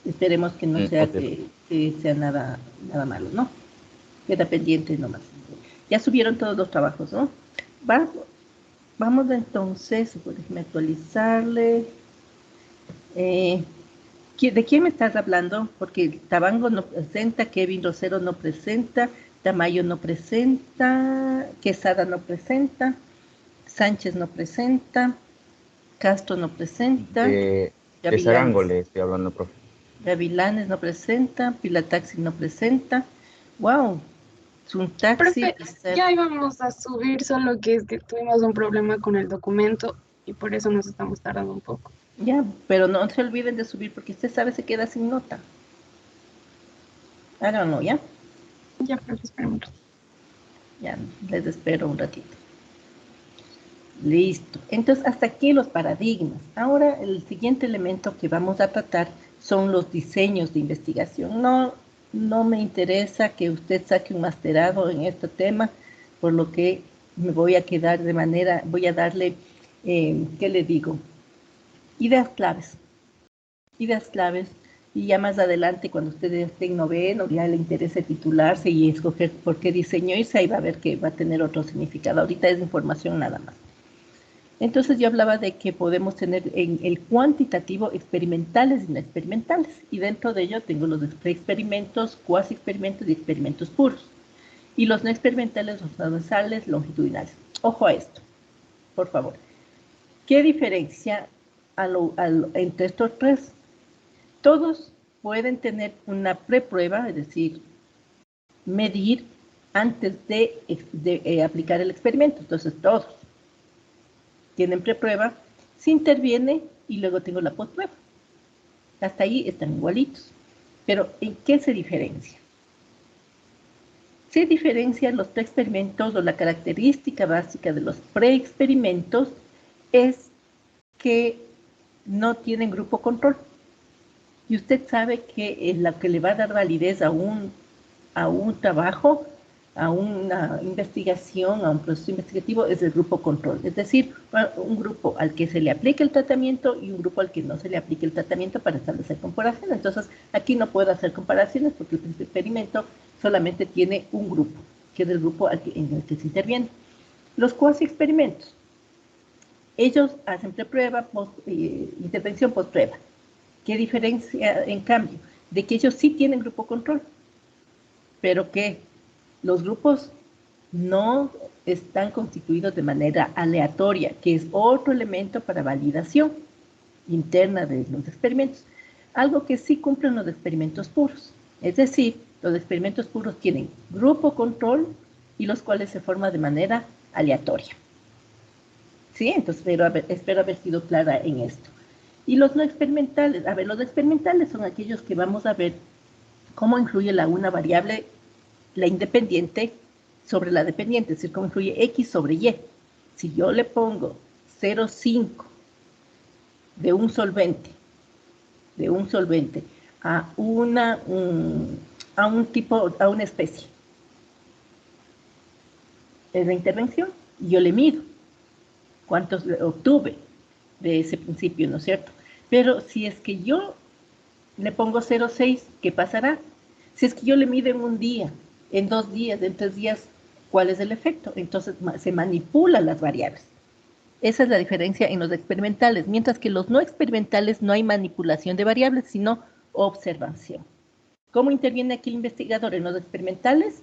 Esperemos que no sea Okay. que sea nada malo, ¿no? Queda pendiente nomás. Ya subieron todos los trabajos, ¿no? Vamos entonces, déjeme actualizarle. ¿De quién me estás hablando? Porque Tabango no presenta, Kevin Rosero no presenta, Tamayo no presenta, Quesada no presenta, Sánchez no presenta, Castro no presenta, De Sarango Gavilanes. le estoy hablando, profe. Gavilanes no presenta, Pilataxi no presenta. ¡Wow! Suntaxi, Profe, ya íbamos a subir, solo que es que tuvimos un problema con el documento y por eso nos estamos tardando un poco. ya, pero no se olviden de subir porque usted sabe se queda sin nota. Háganlo, ¿ya? Ya, profe, esperemos. Ya, les espero un ratito. Listo. Entonces, hasta aquí los paradigmas. Ahora, el siguiente elemento que vamos a tratar son los diseños de investigación. No me interesa que usted saque un masterado en este tema, por lo que me voy a quedar voy a darle, ¿qué le digo? Ideas claves, y ya más adelante, cuando ustedes estén noveno, ya le interese titularse y escoger por qué diseño irse, ahí va a ver que va a tener otro significado. Ahorita es información nada más. Entonces yo hablaba de que podemos tener en el cuantitativo experimentales y no experimentales, y dentro de ello tengo los experimentos, cuasi experimentos y experimentos puros, y los no experimentales, los transversales, longitudinales. Ojo a esto, por favor. ¿Qué diferencia entre estos tres? Todos pueden tener una preprueba, es decir, medir antes de aplicar el experimento. Entonces todos tienen preprueba, se interviene y luego tengo la postprueba. Hasta ahí están igualitos. Pero ¿en qué se diferencia? Se diferencian los preexperimentos, o la característica básica de los preexperimentos es que no tienen grupo control. Y usted sabe que lo que le va a dar validez a un trabajo, a una investigación, a un proceso investigativo, es el grupo control. Es decir, un grupo al que se le aplique el tratamiento y un grupo al que no se le aplique el tratamiento para establecer comparaciones. Entonces, aquí no puedo hacer comparaciones porque el experimento solamente tiene un grupo, que es el grupo en el que se interviene. Los cuasi experimentos, ellos hacen preprueba, intervención, postprueba. ¿Qué diferencia, en cambio, de que ellos sí tienen grupo control, pero que los grupos no están constituidos de manera aleatoria, que es otro elemento para validación interna de los experimentos? Algo que sí cumplen los experimentos puros. Es decir, los experimentos puros tienen grupo control y los cuales se forman de manera aleatoria. ¿Sí? Entonces, espero haber sido clara en esto. Y los no experimentales, los experimentales son aquellos que vamos a ver cómo influye una variable, la independiente, sobre la dependiente, es decir, cómo influye X sobre Y. Si yo le pongo 0,5 de un solvente a una especie, ¿es la intervención y yo le mido cuántos obtuve de ese principio, ¿no es cierto? Pero si es que yo le pongo 0,6, ¿qué pasará? Si es que yo le mido en un día, en 2 días, en 3 días, ¿cuál es el efecto? Entonces se manipulan las variables. Esa es la diferencia en los experimentales, mientras que los no experimentales no hay manipulación de variables, sino observación. ¿Cómo interviene aquí el investigador? En los experimentales,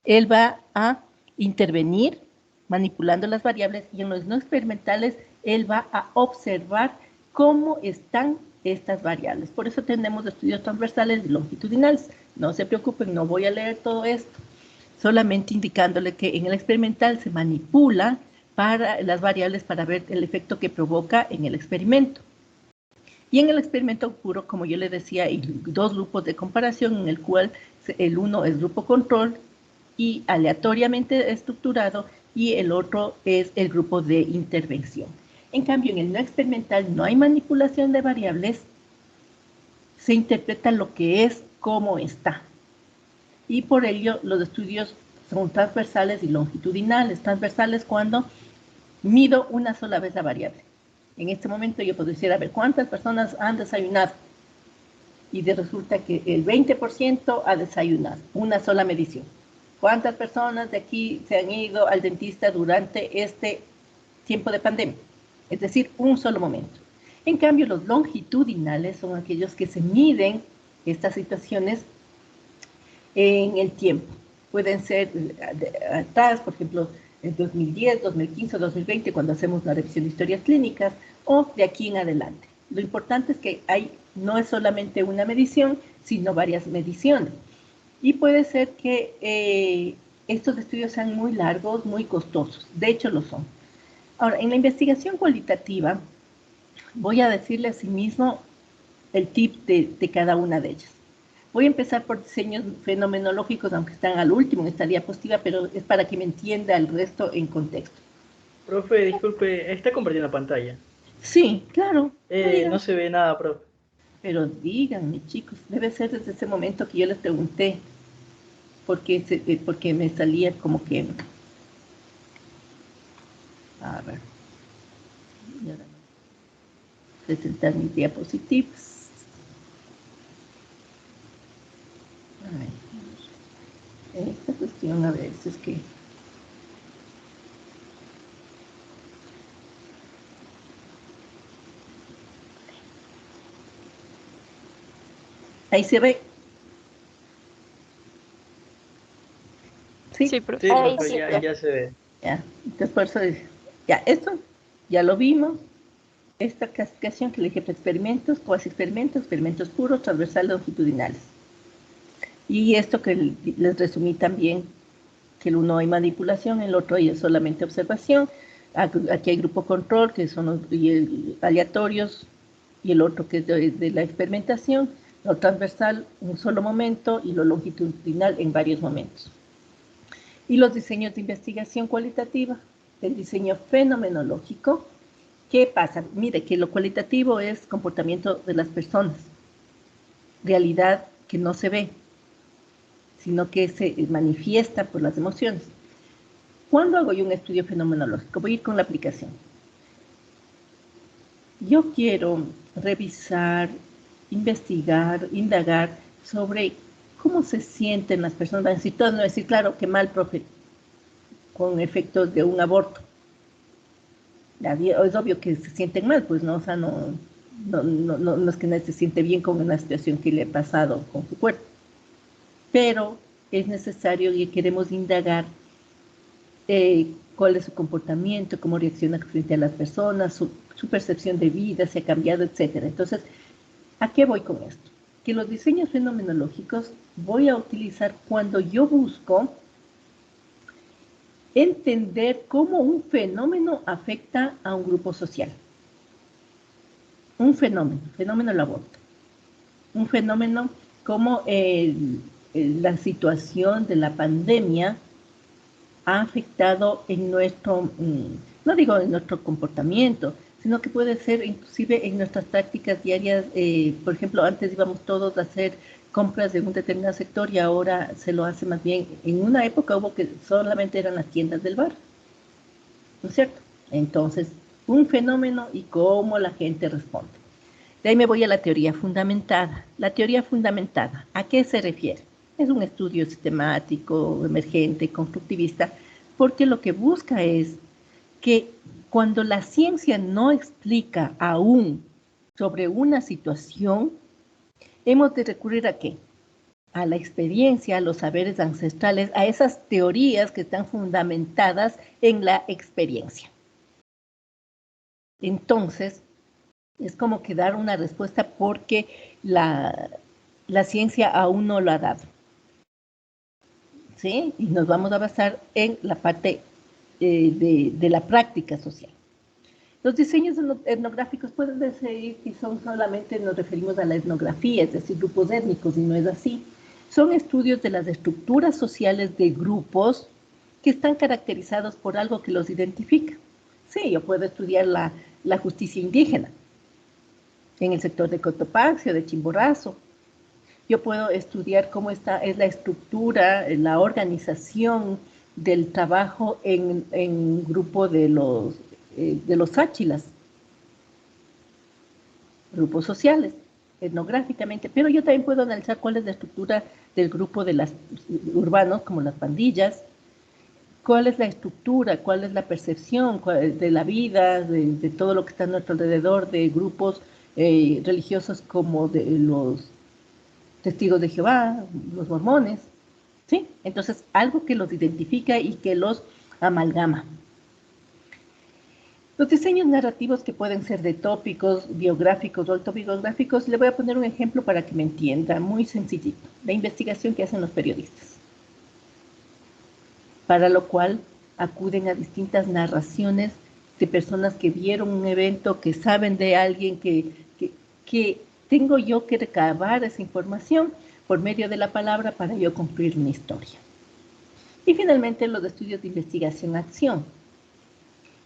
él va a intervenir manipulando las variables, y en los no experimentales, él va a observar cómo están estas variables. Por eso tenemos estudios transversales y longitudinales. No se preocupen, no voy a leer todo esto, solamente indicándole que en el experimental se manipula para las variables para ver el efecto que provoca en el experimento. Y en el experimento puro, como yo le decía, hay 2 grupos de comparación, en el cual el uno es grupo control y aleatoriamente estructurado, y el otro es el grupo de intervención. En cambio, en el no experimental no hay manipulación de variables, se interpreta lo que es como está. Y por ello los estudios son transversales y longitudinales. Transversales cuando mido una sola vez la variable. En este momento yo puedo decir, a ver, ¿cuántas personas han desayunado? Y resulta que el 20% ha desayunado, una sola medición. ¿Cuántas personas de aquí se han ido al dentista durante este tiempo de pandemia? Es decir, un solo momento. En cambio, los longitudinales son aquellos que se miden estas situaciones en el tiempo. Pueden ser atrás, por ejemplo, en 2010, 2015, 2020, cuando hacemos la revisión de historias clínicas, o de aquí en adelante. Lo importante es que no es solamente una medición, sino varias mediciones. Y puede ser que estos estudios sean muy largos, muy costosos. De hecho, lo son. Ahora, en la investigación cualitativa, voy a decirle asimismo el tip de cada una de ellas. Voy a empezar por diseños fenomenológicos, aunque están al último en esta diapositiva, pero es para que me entienda el resto en contexto. Profe, disculpe, ¿está compartiendo pantalla? Sí, claro. No se ve nada, profe. Pero díganme, chicos, debe ser desde ese momento que yo les pregunté, porque me salía como que... A ver. Presentar mis diapositivas. Esta cuestión a veces que... Ahí se ve. Sí, profe, ya se ve. Ya, entonces por eso, ya, esto ya lo vimos. Esta clasificación que le dije para experimentos, cuasi experimentos, experimentos puros, transversales, longitudinales. Y esto que les resumí también, que el uno hay manipulación, el otro hay solamente observación. Aquí hay grupo control, que son los aleatorios, y el otro que es de la experimentación. Lo transversal, un solo momento, y lo longitudinal en varios momentos. Y los diseños de investigación cualitativa, el diseño fenomenológico. ¿Qué pasa? Mire, que lo cualitativo es comportamiento de las personas, realidad que no se ve, sino que se manifiesta por las emociones. ¿Cuándo hago yo un estudio fenomenológico? Voy a ir con la aplicación. Yo quiero revisar, investigar, indagar sobre cómo se sienten las personas. Van a decir, todos van a decir, claro, qué mal, profe, con efectos de un aborto. Es obvio que se sienten mal, pues no, o sea, no es que nadie se siente bien con una situación que le ha pasado con su cuerpo. Pero es necesario y queremos indagar cuál es su comportamiento, cómo reacciona frente a las personas, su percepción de vida, si ha cambiado, etc. Entonces, ¿a qué voy con esto? Que los diseños fenomenológicos voy a utilizar cuando yo busco entender cómo un fenómeno afecta a un grupo social. Un fenómeno del aborto. Un fenómeno como la situación de la pandemia ha afectado en nuestro, no digo en nuestro comportamiento, sino que puede ser inclusive en nuestras prácticas diarias. Por ejemplo, antes íbamos todos a hacer compras de un determinado sector y ahora se lo hace más bien. En una época hubo que solamente eran las tiendas del bar. ¿no es cierto? Entonces, un fenómeno y cómo la gente responde. De ahí me voy a la teoría fundamentada. La teoría fundamentada, ¿a qué se refiere? Es un estudio sistemático, emergente, constructivista, porque lo que busca es que cuando la ciencia no explica aún sobre una situación, hemos de recurrir ¿a qué? A la experiencia, a los saberes ancestrales, a esas teorías que están fundamentadas en la experiencia. Entonces, es como que dar una respuesta porque la ciencia aún no lo ha dado. ¿Sí? Y nos vamos a basar en la parte de la práctica social. Los diseños etnográficos pueden decir que son solamente, nos referimos a la etnografía, es decir, grupos étnicos, y no es así. Son estudios de las estructuras sociales de grupos que están caracterizados por algo que los identifica. Sí, yo puedo estudiar la justicia indígena en el sector de Cotopaxi o de Chimborazo. Yo puedo estudiar cómo es la estructura, la organización del trabajo en grupo de los áchilas, grupos sociales, etnográficamente, pero yo también puedo analizar cuál es la estructura del grupo de los urbanos, como las pandillas, cuál es la estructura, cuál es la percepción de la vida, de todo lo que está a nuestro alrededor, de grupos religiosos como de los testigos de Jehová, los mormones, ¿sí? Entonces, algo que los identifica y que los amalgama. Los diseños narrativos que pueden ser de tópicos, biográficos o autobiográficos, le voy a poner un ejemplo para que me entienda, muy sencillito. La investigación que hacen los periodistas, para lo cual acuden a distintas narraciones de personas que vieron un evento, que saben de alguien, que tengo yo que recabar esa información por medio de la palabra para yo construir una historia. Y finalmente los estudios de investigación-acción.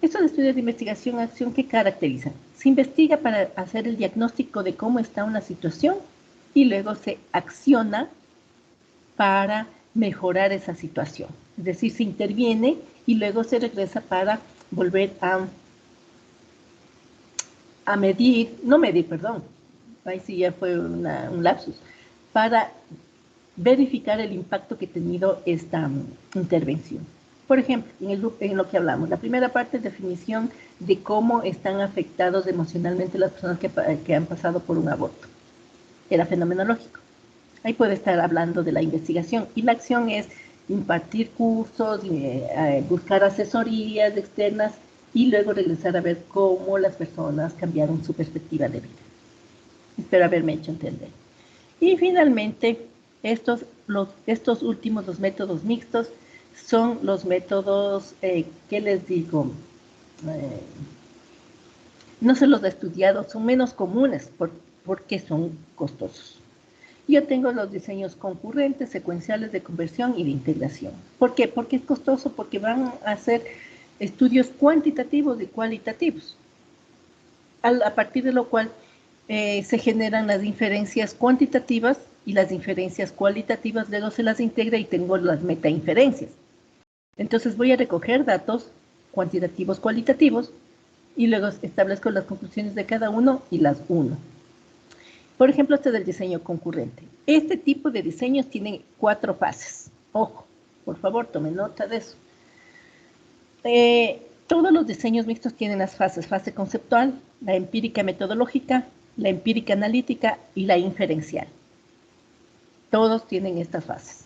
Estos estudios de investigación-acción, ¿qué caracterizan? Se investiga para hacer el diagnóstico de cómo está una situación y luego se acciona para mejorar esa situación. Es decir, se interviene y luego se regresa para volver a medir, ahí sí ya fue un lapsus, para verificar el impacto que ha tenido esta intervención. Por ejemplo, en lo que hablamos, la primera parte es definición de cómo están afectados emocionalmente las personas que han pasado por un aborto. Era fenomenológico. Ahí puede estar hablando de la investigación. Y la acción es impartir cursos, buscar asesorías externas y luego regresar a ver cómo las personas cambiaron su perspectiva de vida. Espero haberme hecho entender. Y finalmente, estos últimos, los métodos mixtos, son los métodos, ¿qué les digo? No se los he estudiado, son menos comunes porque son costosos. Yo tengo los diseños concurrentes, secuenciales de conversión y de integración. ¿Por qué? Porque es costoso, porque van a hacer estudios cuantitativos y cualitativos, a partir de lo cual se generan las inferencias cuantitativas y las inferencias cualitativas, luego se las integra y tengo las metainferencias. Entonces voy a recoger datos cuantitativos, cualitativos, y luego establezco las conclusiones de cada uno y las uno. Por ejemplo, este del diseño concurrente. Este tipo de diseños tienen 4 fases. Ojo, por favor, tomen nota de eso. Todos los diseños mixtos tienen las fases: fase conceptual, la empírica metodológica, la empírica analítica y la inferencial. Todos tienen estas fases.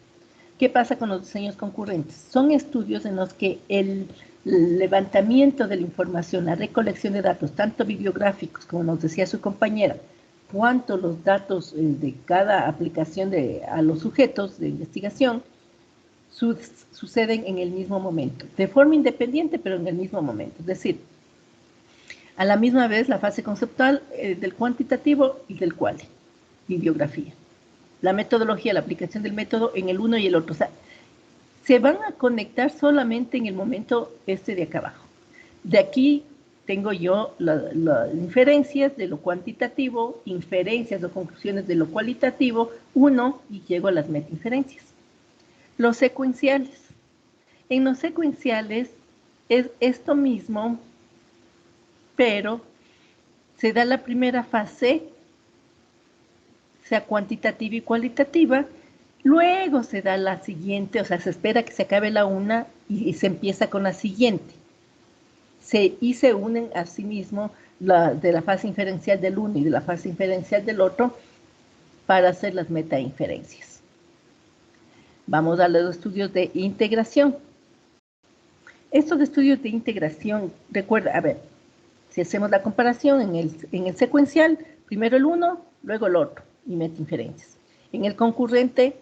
¿Qué pasa con los diseños concurrentes? Son estudios en los que el levantamiento de la información, la recolección de datos, tanto bibliográficos, como nos decía su compañera, cuanto los datos de cada aplicación a los sujetos de investigación, suceden en el mismo momento, de forma independiente, pero en el mismo momento. Es decir, a la misma vez la fase conceptual del cuantitativo y del cual, bibliografía. La metodología, la aplicación del método en el uno y el otro. O sea, se van a conectar solamente en el momento de acá abajo. De aquí tengo yo las inferencias de lo cuantitativo, inferencias o conclusiones de lo cualitativo, y llego a las metainferencias. Los secuenciales. En los secuenciales es esto mismo, pero se da la primera fase, sea cuantitativa y cualitativa, luego se da la siguiente, o sea, se espera que se acabe la una y se empieza con la siguiente. Y se unen a sí mismo de la fase inferencial del uno y de la fase inferencial del otro para hacer las metainferencias. Vamos a los estudios de integración. Estos estudios de integración, recuerda, a ver, si hacemos la comparación en el secuencial, primero el uno, luego el otro, y metainferencias. En el concurrente,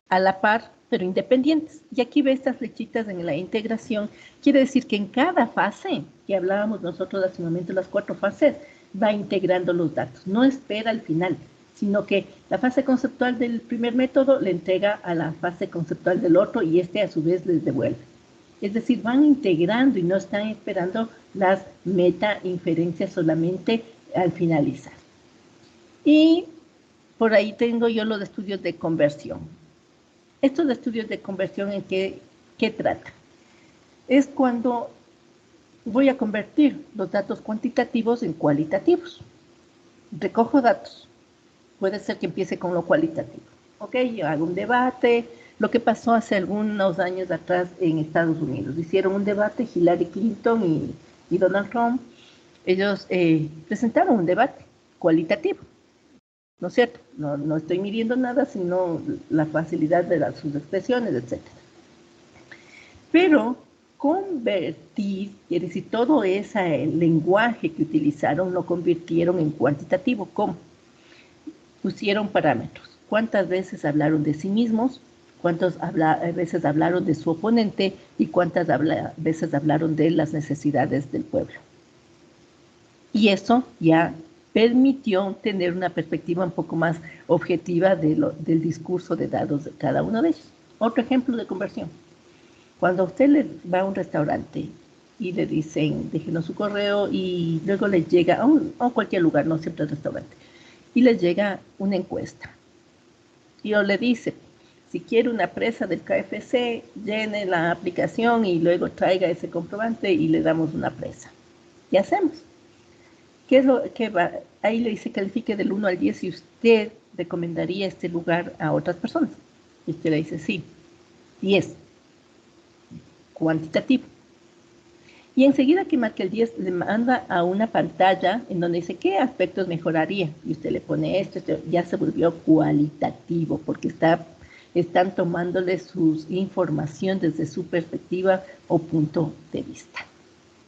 a la par, pero independientes. Y aquí ve estas flechitas en la integración. Quiere decir que en cada fase, que hablábamos nosotros hace un momento, las 4 fases, va integrando los datos. No espera al final, sino que la fase conceptual del primer método le entrega a la fase conceptual del otro y este a su vez les devuelve. Es decir, van integrando y no están esperando las meta-inferencias solamente al finalizar. Y por ahí tengo yo los estudios de conversión. Estos estudios de conversión, ¿en qué tratan? Es cuando voy a convertir los datos cuantitativos en cualitativos. Recojo datos. Puede ser que empiece con lo cualitativo. Ok, yo hago un debate. Lo que pasó hace algunos años atrás en Estados Unidos. Hicieron un debate, Hillary Clinton y Donald Trump. Ellos presentaron un debate cualitativo. ¿No es cierto? No estoy midiendo nada, sino la facilidad de sus expresiones, etc. Pero convertir, quiere decir, todo ese lenguaje que utilizaron lo convirtieron en cuantitativo. ¿Cómo? Pusieron parámetros. ¿Cuántas veces hablaron de sí mismos? ¿Cuántas veces hablaron de su oponente? ¿Y cuántas veces hablaron de las necesidades del pueblo? Y eso ya permitió tener una perspectiva un poco más objetiva del discurso de datos de cada uno de ellos. Otro ejemplo de conversión. Cuando usted va a un restaurante y le dicen, déjenos su correo, y luego les llega a cualquier lugar, no siempre al restaurante, y les llega una encuesta. Y o le dice, si quiere una presa del KFC, llene la aplicación y luego traiga ese comprobante y le damos una presa. ¿Qué hacemos? ¿Qué es lo que va? Ahí le dice califique del 1 al 10 si usted recomendaría este lugar a otras personas. Y usted le dice sí, 10, cuantitativo. Y enseguida que marque el 10, le manda a una pantalla en donde dice qué aspectos mejoraría. Y usted le pone esto, ya se volvió cualitativo porque están tomándole su información desde su perspectiva o punto de vista.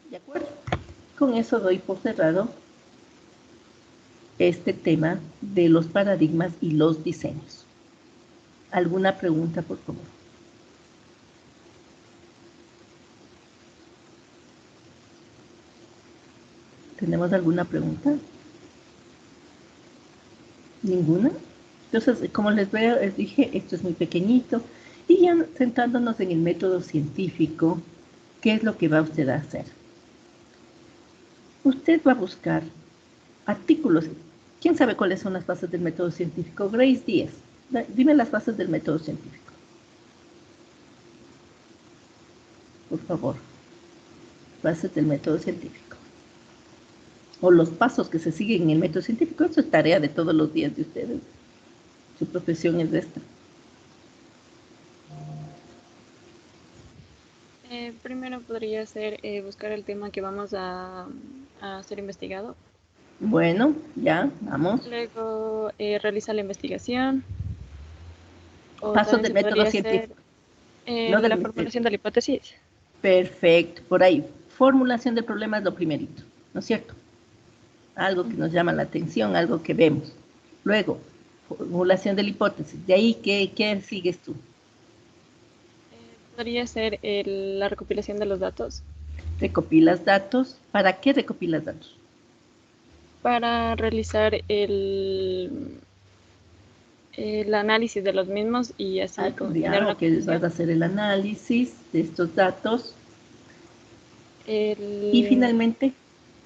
¿De acuerdo? Con eso doy por cerrado este tema de los paradigmas y los diseños. ¿Alguna pregunta, por favor? ¿Tenemos alguna pregunta? ¿Ninguna? Entonces, como les dije, esto es muy pequeñito. Y ya centrándonos en el método científico, ¿qué es lo que va usted a hacer? Usted va a buscar artículos. ¿Quién sabe cuáles son las bases del método científico? Grace Díaz, dime las bases del método científico. Por favor. Bases del método científico. O los pasos que se siguen en el método científico. Eso es tarea de todos los días de ustedes. Su profesión es esta. Primero podría ser buscar el tema que vamos a ser investigado. Bueno, ya, vamos. Luego realizar la investigación. Pasos del método científico. No de la formulación de la hipótesis. Perfecto, por ahí. Formulación del problema es lo primerito, ¿no es cierto? Algo que nos llama la atención, algo que vemos. Luego, formulación de la hipótesis. De ahí, ¿qué sigues tú? Podría ser la recopilación de los datos. Recopilas datos. ¿Para qué recopilas datos? Para realizar el análisis de los mismos y así que vas a hacer el análisis de estos datos. Y finalmente,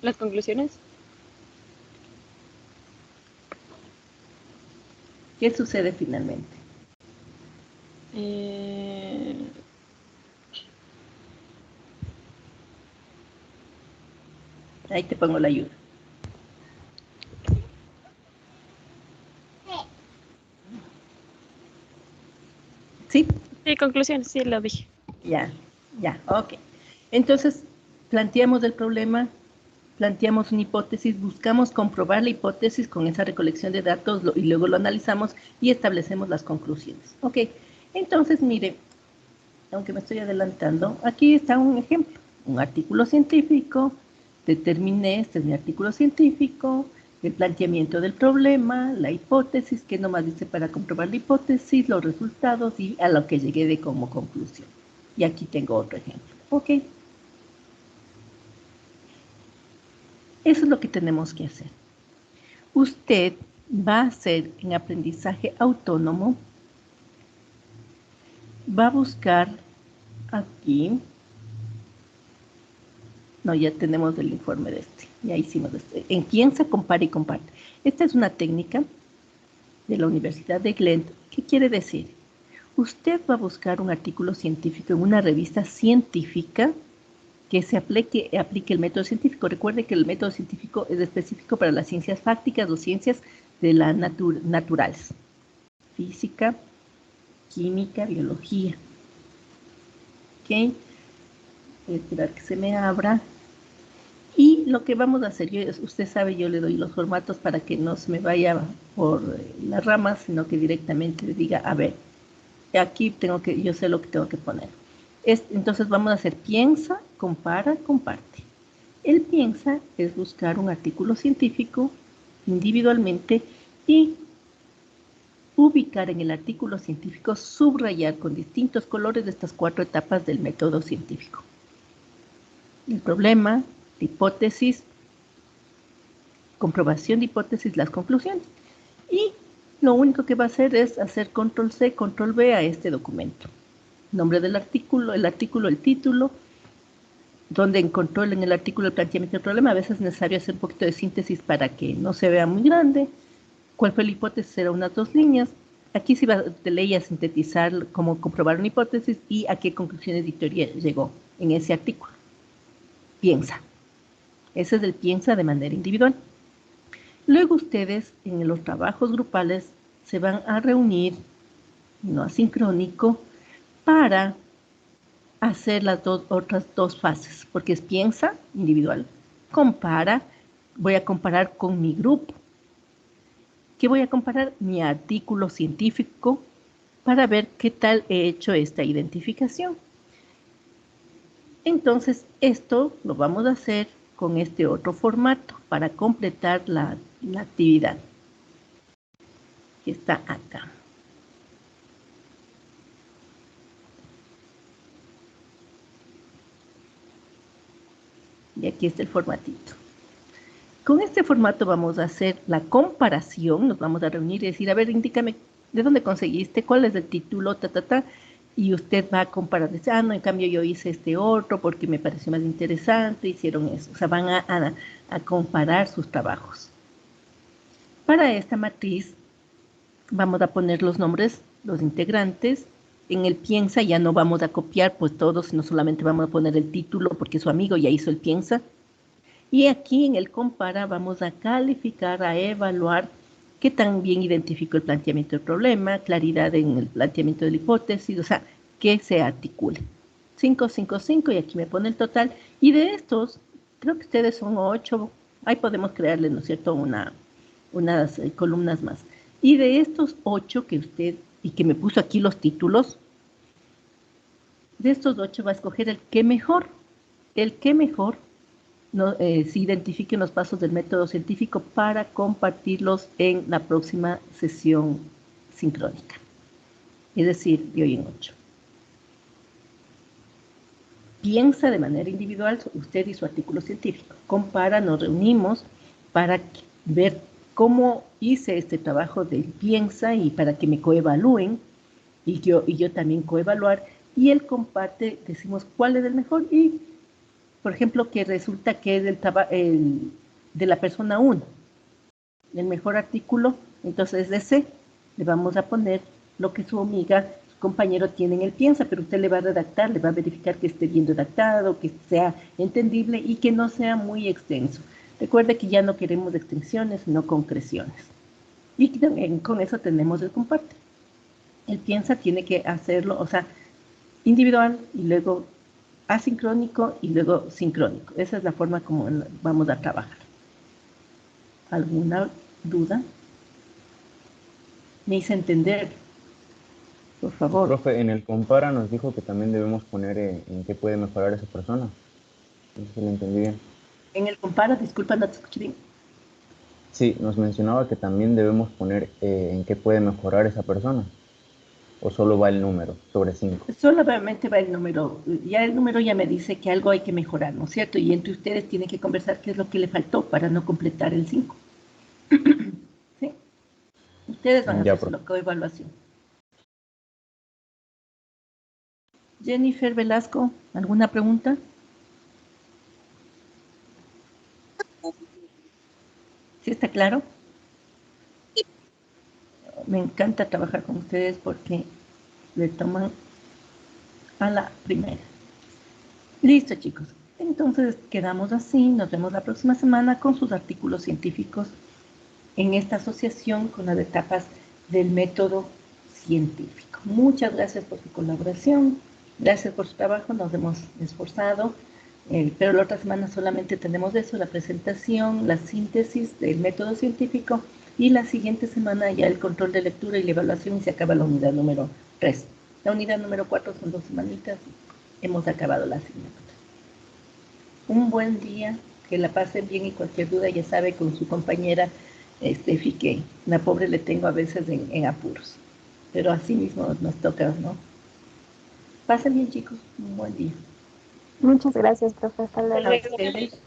las conclusiones. ¿Qué sucede finalmente? Ahí te pongo la ayuda. ¿Sí? Sí, conclusiones, sí, lo dije. Ya, ok. Entonces, planteamos el problema, planteamos una hipótesis, buscamos comprobar la hipótesis con esa recolección de datos y luego lo analizamos y establecemos las conclusiones. Ok, entonces, mire, aunque me estoy adelantando, aquí está un ejemplo, un artículo científico, determiné, este es mi artículo científico, el planteamiento del problema, la hipótesis, que nomás dice para comprobar la hipótesis, los resultados y a lo que llegué de como conclusión. Y aquí tengo otro ejemplo. Ok. Eso es lo que tenemos que hacer. Usted va a hacer en aprendizaje autónomo, va a buscar aquí, no, ya tenemos el informe de este, ya hicimos este, en Piensa, Compara y Comparte. Esta es una técnica de la Universidad de Ghent. ¿Qué quiere decir? Usted va a buscar un artículo científico en una revista científica que se aplique el método científico. Recuerde que el método científico es específico para las ciencias fácticas o ciencias de la naturales. Física, química, biología. Ok. Voy a esperar que se me abra. Y lo que vamos a hacer, usted sabe, yo le doy los formatos para que no se me vaya por las ramas, sino que directamente le diga, a ver, aquí yo sé lo que tengo que poner. Entonces vamos a hacer piensa, compara, comparte. El piensa es buscar un artículo científico individualmente y ubicar en el artículo científico, subrayar con distintos colores estas 4 etapas del método científico. El problema, la hipótesis, comprobación de hipótesis, las conclusiones. Y lo único que va a hacer es hacer control C, control V a este documento. Nombre del artículo, el título, donde encontró en el artículo el planteamiento del problema. A veces es necesario hacer un poquito de síntesis para que no se vea muy grande. ¿Cuál fue la hipótesis? Era unas 2 líneas. Aquí se va de ley a sintetizar cómo comprobar una hipótesis y a qué conclusiones de teoría llegó en ese artículo. Piensa. Ese es el piensa de manera individual. Luego ustedes en los trabajos grupales se van a reunir, no asincrónico, para hacer las otras 2 fases, porque es piensa individual, compara, voy a comparar con mi grupo. ¿Qué voy a comparar? Mi artículo científico para ver qué tal he hecho esta identificación. Entonces, esto lo vamos a hacer con este otro formato para completar la actividad que está acá. Y aquí está el formatito. Con este formato vamos a hacer la comparación, nos vamos a reunir y decir, a ver, indícame de dónde conseguiste, cuál es el título, y usted va a comparar, dice, no, en cambio yo hice este otro porque me pareció más interesante, hicieron eso. O sea, van a comparar sus trabajos. Para esta matriz vamos a poner los nombres, los integrantes. En el piensa ya no vamos a copiar pues todos, sino solamente vamos a poner el título porque su amigo ya hizo el piensa. Y aquí en el compara vamos a calificar, a evaluar qué tan bien identificó el planteamiento del problema, claridad en el planteamiento de la hipótesis, o sea, que se articule. 5, 5, 5, y aquí me pone el total. Y de estos, creo que ustedes son 8, ahí podemos crearle, ¿no es cierto?, unas columnas más. Y de estos 8 que usted, y que me puso aquí los títulos, de estos 8 va a escoger el que mejor se identifiquen los pasos del método científico para compartirlos en la próxima sesión sincrónica. Es decir, de hoy en 8. Piensa de manera individual usted y su artículo científico. Compara, nos reunimos para ver cómo hice este trabajo de piensa y para que me coevalúen y yo también coevaluar. Y él comparte, decimos cuál es el mejor y por ejemplo, que resulta que es de la persona 1, el mejor artículo, entonces ese le vamos a poner lo que su amiga, compañero tiene en el piensa, pero usted le va a redactar, le va a verificar que esté bien redactado, que sea entendible y que no sea muy extenso. Recuerde que ya no queremos extensiones, sino concreciones. Y también con eso tenemos el comparte. El piensa tiene que hacerlo, o sea, individual y luego asincrónico y luego sincrónico. Esa es la forma como vamos a trabajar. ¿Alguna duda? Me hice entender, por favor. Profe, en el compara nos dijo que también debemos poner en qué puede mejorar esa persona. No sé si lo entendí bien. En el compara, disculpa, no te escuché bien. Sí, nos mencionaba que también debemos poner en qué puede mejorar esa persona. ¿O solo va el número sobre 5? Solamente va el número. Ya el número ya me dice que algo hay que mejorar, ¿no es cierto? Y entre ustedes tienen que conversar qué es lo que le faltó para no completar el 5. ¿Sí? Ustedes van a hacer su evaluación. Jennifer Velasco, ¿alguna pregunta? ¿Sí está claro? Me encanta trabajar con ustedes porque le toman a la primera. Listo, chicos. Entonces quedamos así. Nos vemos la próxima semana con sus artículos científicos en esta asociación con las etapas del método científico. Muchas gracias por su colaboración. Gracias por su trabajo. Nos hemos esforzado. Pero la otra semana solamente tenemos eso, la presentación, la síntesis del método científico, y la siguiente semana ya el control de lectura y la evaluación, y se acaba la unidad número 3. La unidad número 4 son 2 semanitas, hemos acabado la asignatura. Un buen día, que la pasen bien, y cualquier duda ya sabe con su compañera Steffi, que la pobre le tengo a veces en apuros, pero así mismo nos toca, ¿no? Pasen bien, chicos, un buen día. Muchas gracias, profe. Hasta luego. A ustedes.